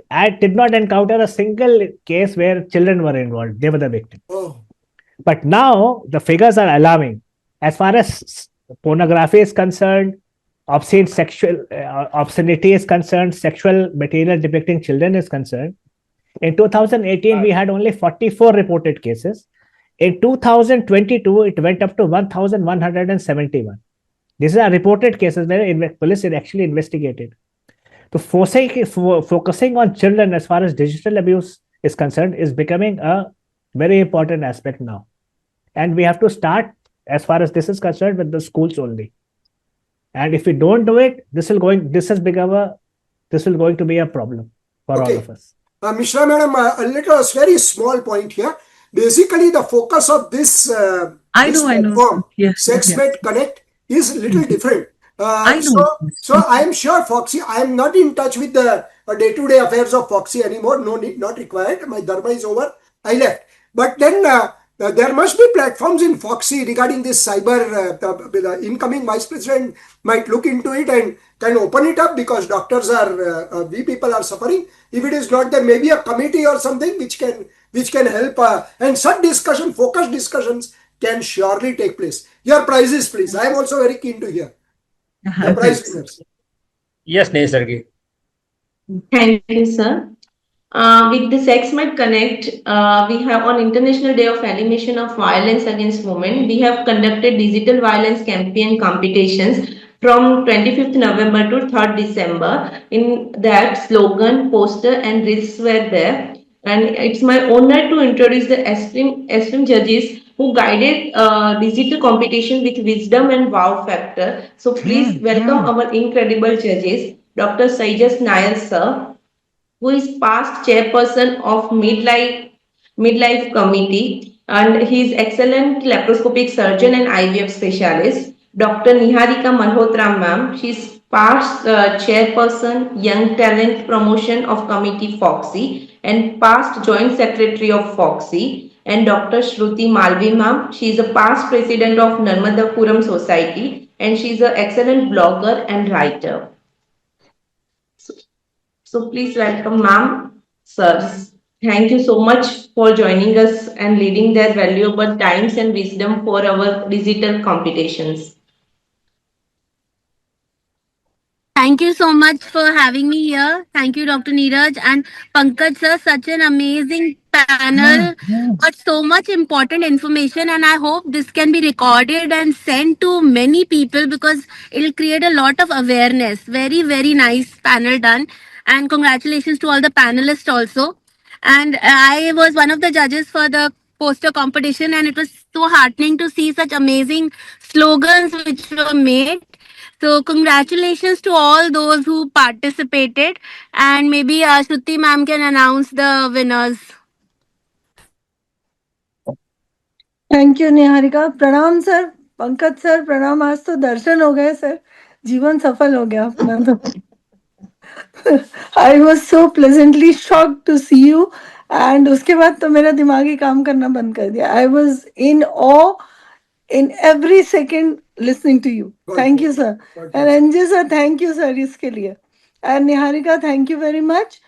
I did not encounter a single case where children were involved. They were the victim. Oh. But now the figures are alarming. As far as pornography is concerned, obscenity is concerned, sexual material depicting children is concerned. In 2018, we had only 44 reported cases. In 2022, it went up to 1,171. These are reported cases where police actually investigated. So focusing on children as far as digital abuse is concerned is becoming a very important aspect now. And we have to start, as far as this is concerned, with the schools only. And if we don't do it, this will going to be a problem for all of us. Mishra madam, a very small point here. Basically, the focus of this platform, SexMed Connect, is a little different. So I am sure Foxy, I am not in touch with the day-to-day affairs of Foxy anymore. No need, not required. My dharma is over. I left. But then there must be platforms in Foxy regarding this cyber. The incoming vice president might look into it and can open it up, because doctors are, we people are suffering. If it is not, there may be a committee or something which which can help, and such discussion, focused discussions can surely take place. Your prizes, please. I am also very keen to hear the prize winners. Yes, Nesargi. Thank you, sir. With the SexMed Connect, we have on International Day of Elimination of Violence Against Women, we have conducted digital violence campaign competitions from 25th November to 3rd December. In that, slogan, poster, and reels were there. And it's my honor to introduce the esteemed judges who guided digital competition with wisdom and wow factor. So please welcome our incredible judges, Dr. Saijas Nair sir, who is past chairperson of midlife committee, and he is excellent laparoscopic surgeon and IVF specialist. Dr. Niharika Malhotra ma'am, she is past chairperson Young Talent Promotion of Committee Foxy and past joint secretary of Foxy. And Dr. Shruti Malvi ma'am, she is a past president of Narmadapuram Society and she is an excellent blogger and writer. So please welcome ma'am, sirs. Thank you so much for joining us and leading their valuable times and wisdom for our digital competitions. Thank you so much for having me here. Thank you, Dr. Neeraj and Pankaj sir. Such an amazing panel, but so much important information. And I hope this can be recorded and sent to many people because it'll create a lot of awareness. Very, very nice panel done. And congratulations to all the panelists also. And I was one of the judges for the poster competition, and it was so heartening to see such amazing slogans which were made. So congratulations to all those who participated, and maybe Shruti ma'am can announce the winners. Thank you Niharika. प्रणाम sir, Pankaj sir प्रणाम. आज तो दर्शन हो गए sir, जीवन सफल हो गया अपना तो. I was so pleasantly shocked to see you, and उसके बाद तो मेरा दिमाग ही काम करना बंद कर दिया. I was in awe in every second listening to you. Thank you, sir. And Anjay sir, thank you, sir, इसके लिए. And Niharika, thank you very much.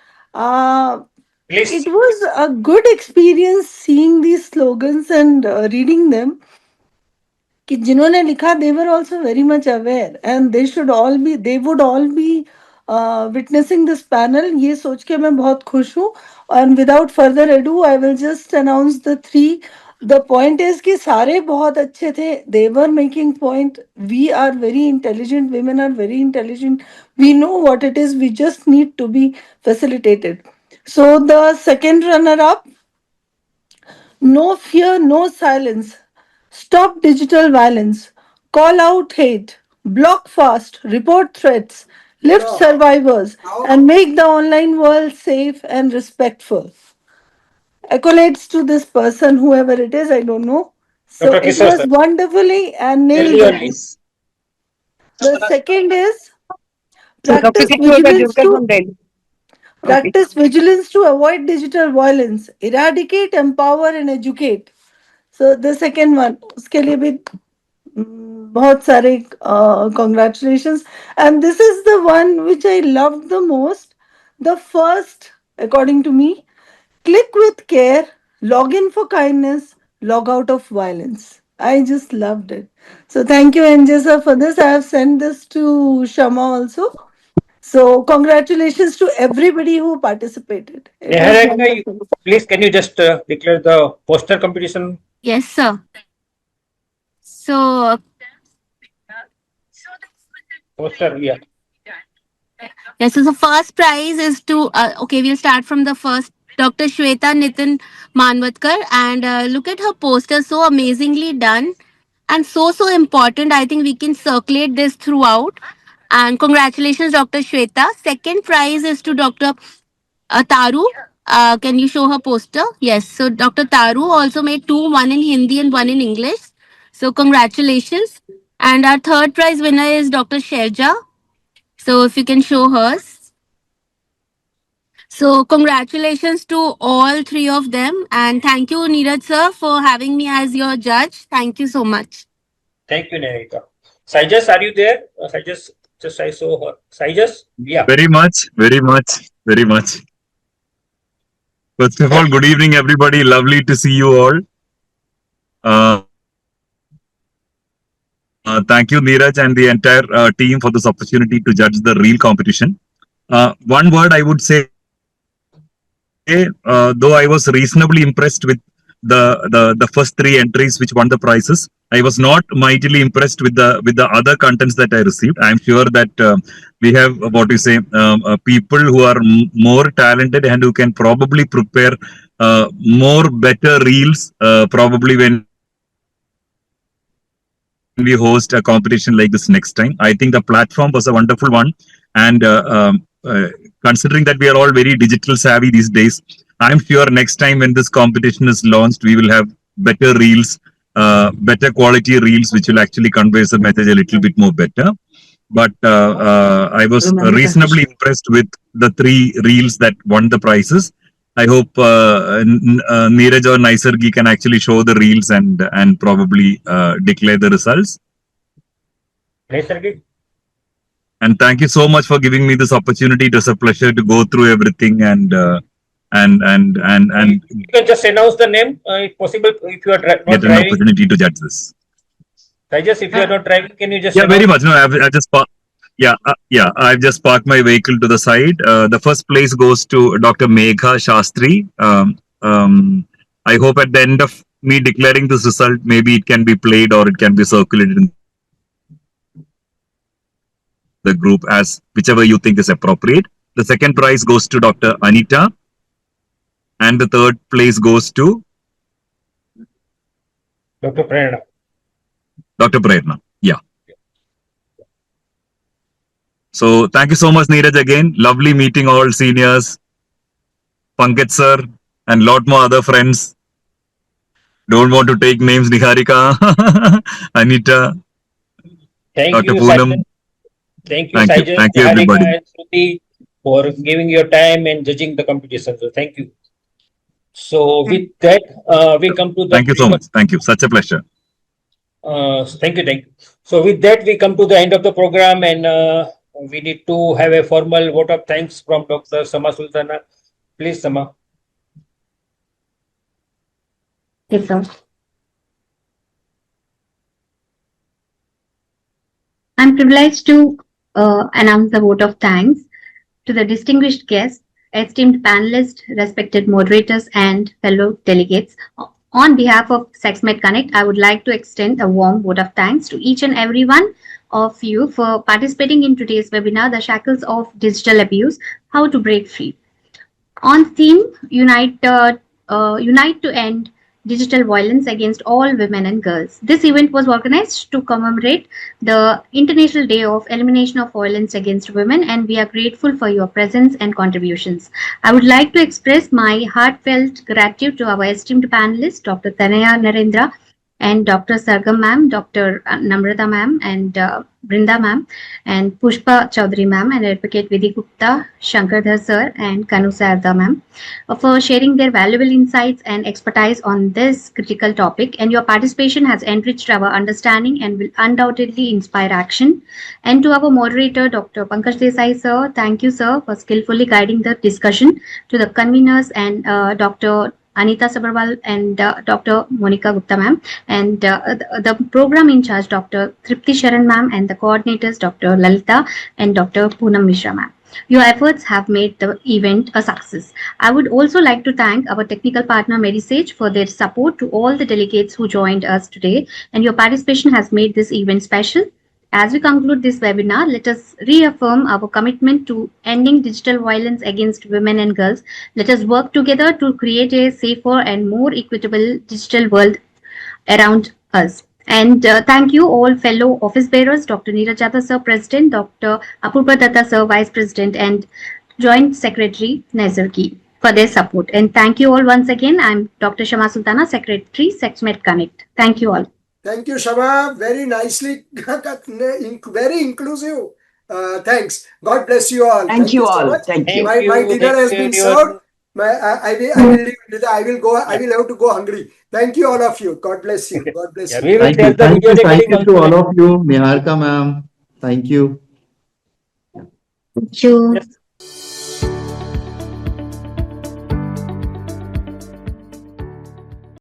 It was a good experience seeing these slogans and reading them. कि जिन्होंने लिखा, they were also very much aware and they would all be witnessing this panel. ये सोच के मैं बहुत खुश हूँ. And without further ado, I will just announce the three. The point is कि सारे बहुत अच्छे थे. They were making point. We are very intelligent. Women are very intelligent. We know what it is. We just need to be facilitated. So the second runner-up, no fear, no silence. Stop digital violence. Call out hate. Block fast. Report threats. Lift survivors. And make the online world safe and respectful. Accolades to this person, whoever it is, I don't know. So Dr. it Kishore, was sir. wonderfully and nailed it. The second is So Dr. practice Kishore vigilance Jadkar to from Delhi. Okay. practice vigilance to avoid digital violence. Eradicate, empower, and educate. So the second one, उसके लिए भी बहुत सारे congratulations. And this is the one which I loved the most. The first, according to me, click with care, log in for kindness, log out of violence. I just loved it. So thank you, Anjasa, for this. I have sent this to Shama also. So congratulations to everybody who participated. It was Niharika, wonderful. please can you just declare the poster competition? Yes, sir. So Poster, yeah. yes, so the first prize is to okay. We'll start from the first. Dr. Shweta Nitin Manvatkar, and look at her poster, so amazingly done and so important. I think we can circulate this throughout. And congratulations, Dr. Shweta. Second prize is to Dr. Taru. Can you show her poster? Yes. So Dr. Taru also made two, one in Hindi and one in English. So congratulations. And our third prize winner is Dr. Sherja. So if you can show hers. So congratulations to all three of them. And thank you, Neeraj sir, for having me as your judge. Thank you so much. Thank you, Niharika. Saijas, are you there? Saijas, just I saw her. Saijas? Yeah. Very much, very much, very much. First of all, good evening, everybody. Lovely to see you all. Thank you, Neeraj, and the entire team for this opportunity to judge the real competition. One word I would say, though I was reasonably impressed with the first three entries which won the prizes, I was not mightily impressed with the other contents that I received. I'm sure that we have what you say people who are more talented and who can probably prepare more better reels probably when we host a competition like this next time. I think the platform was a wonderful one, and considering that we are all very digital savvy these days, I'm sure next time when this competition is launched, we will have better reels, better quality reels, which will actually convey the message a little bit more better. But I was reasonably impressed with the three reels that won the prizes. I hope Neeraj or Naisargi can actually show the reels and probably declare the results. Naisargi? And thank you so much for giving me this opportunity. It was a pleasure to go through everything and you can just announce the name, if possible, if you are not get an driving. opportunity to judge this. Rajesh, if you are not driving, can you just Yeah, very announce? much. No, I've just yeah, I've just parked my vehicle to the side. The first place goes to Dr. Megha Shastri. I hope at the end of me declaring this result, maybe it can be played or it can be circulated in the group as whichever you think is appropriate. The second prize goes to Dr. Anita, and the third place goes to Dr. Prerna. Dr. Prerna. Yeah. So thank you so much, Neeraj, again. Lovely meeting all seniors, Pankaj sir, and lot more other friends. Don't want to take names, Niharika, Anita, Thank Dr. you, Poonam. Sajan. Thank you, Thank you. Sajan, Thank you, Niharika, everybody. and Shruti for giving your time and judging the competition. So thank you. So with that, we come to the Thank you so end of. much. Thank you. Such a pleasure. Thank you, thank you. So with that, we come to the end of the program, and we need to have a formal vote of thanks from Dr. Sama Sultana. Please, Sama. Yes, sir. I'm privileged to announce the vote of thanks to the distinguished guests, esteemed panelists, respected moderators, and fellow delegates. On behalf of SexMed Connect, I would like to extend a warm vote of thanks to each and every one of you for participating in today's webinar, The Shackles of Digital Abuse, How to Break Free. On theme, Unite to End Digital Violence Against All Women and Girls. This event was organized to commemorate the International Day of Elimination of Violence Against Women, and we are grateful for your presence and contributions. I would like to express my heartfelt gratitude to our esteemed panelists, Dr. Tanaya Narendra and Dr. Sargam ma'am, Dr. Namrata ma'am, and Brinda ma'am, and Pushpa Chaudhary ma'am, and Advocate Vidhi Gupta, Shankardhar sir, and Kanu Sarda ma'am, for sharing their valuable insights and expertise on this critical topic. And your participation has enriched our understanding and will undoubtedly inspire action. And to our moderator, Dr. Pankaj Desai sir, thank you sir for skillfully guiding the discussion. To the conveners and Dr. Anita Sabharwal and Dr. Monica Gupta ma'am, and the program in charge, Dr. Tripti Sharan ma'am, and the coordinators, Dr. Lalita and Dr. Poonam Mishra ma'am. Your efforts have made the event a success. I would also like to thank our technical partner Medisage for their support to all the delegates who joined us today, and your participation has made this event special. As we conclude this webinar, let us reaffirm our commitment to ending digital violence against women and girls. Let us work together to create a safer and more equitable digital world around us. And thank you all fellow office bearers, Dr. Neeraj Yadav sir, President, Dr. Apurva Datta sir, Vice President, and Joint Secretary Nazarki for their support. And thank you all once again. I'm Dr. Shama Sultana, Secretary, SexMed Connect. Thank you all. Thank you, Shama. Very nicely, very inclusive. Thanks. God bless you all. Thank you so all. much. Thank you. My dinner has been served. I will have to go hungry. Thank you, all of you. God bless you. God bless you. We will Thank you. tell the Thank video you. Thank recording you to also. all of you. Niharika ma'am. Thank you. Thank you. Yes.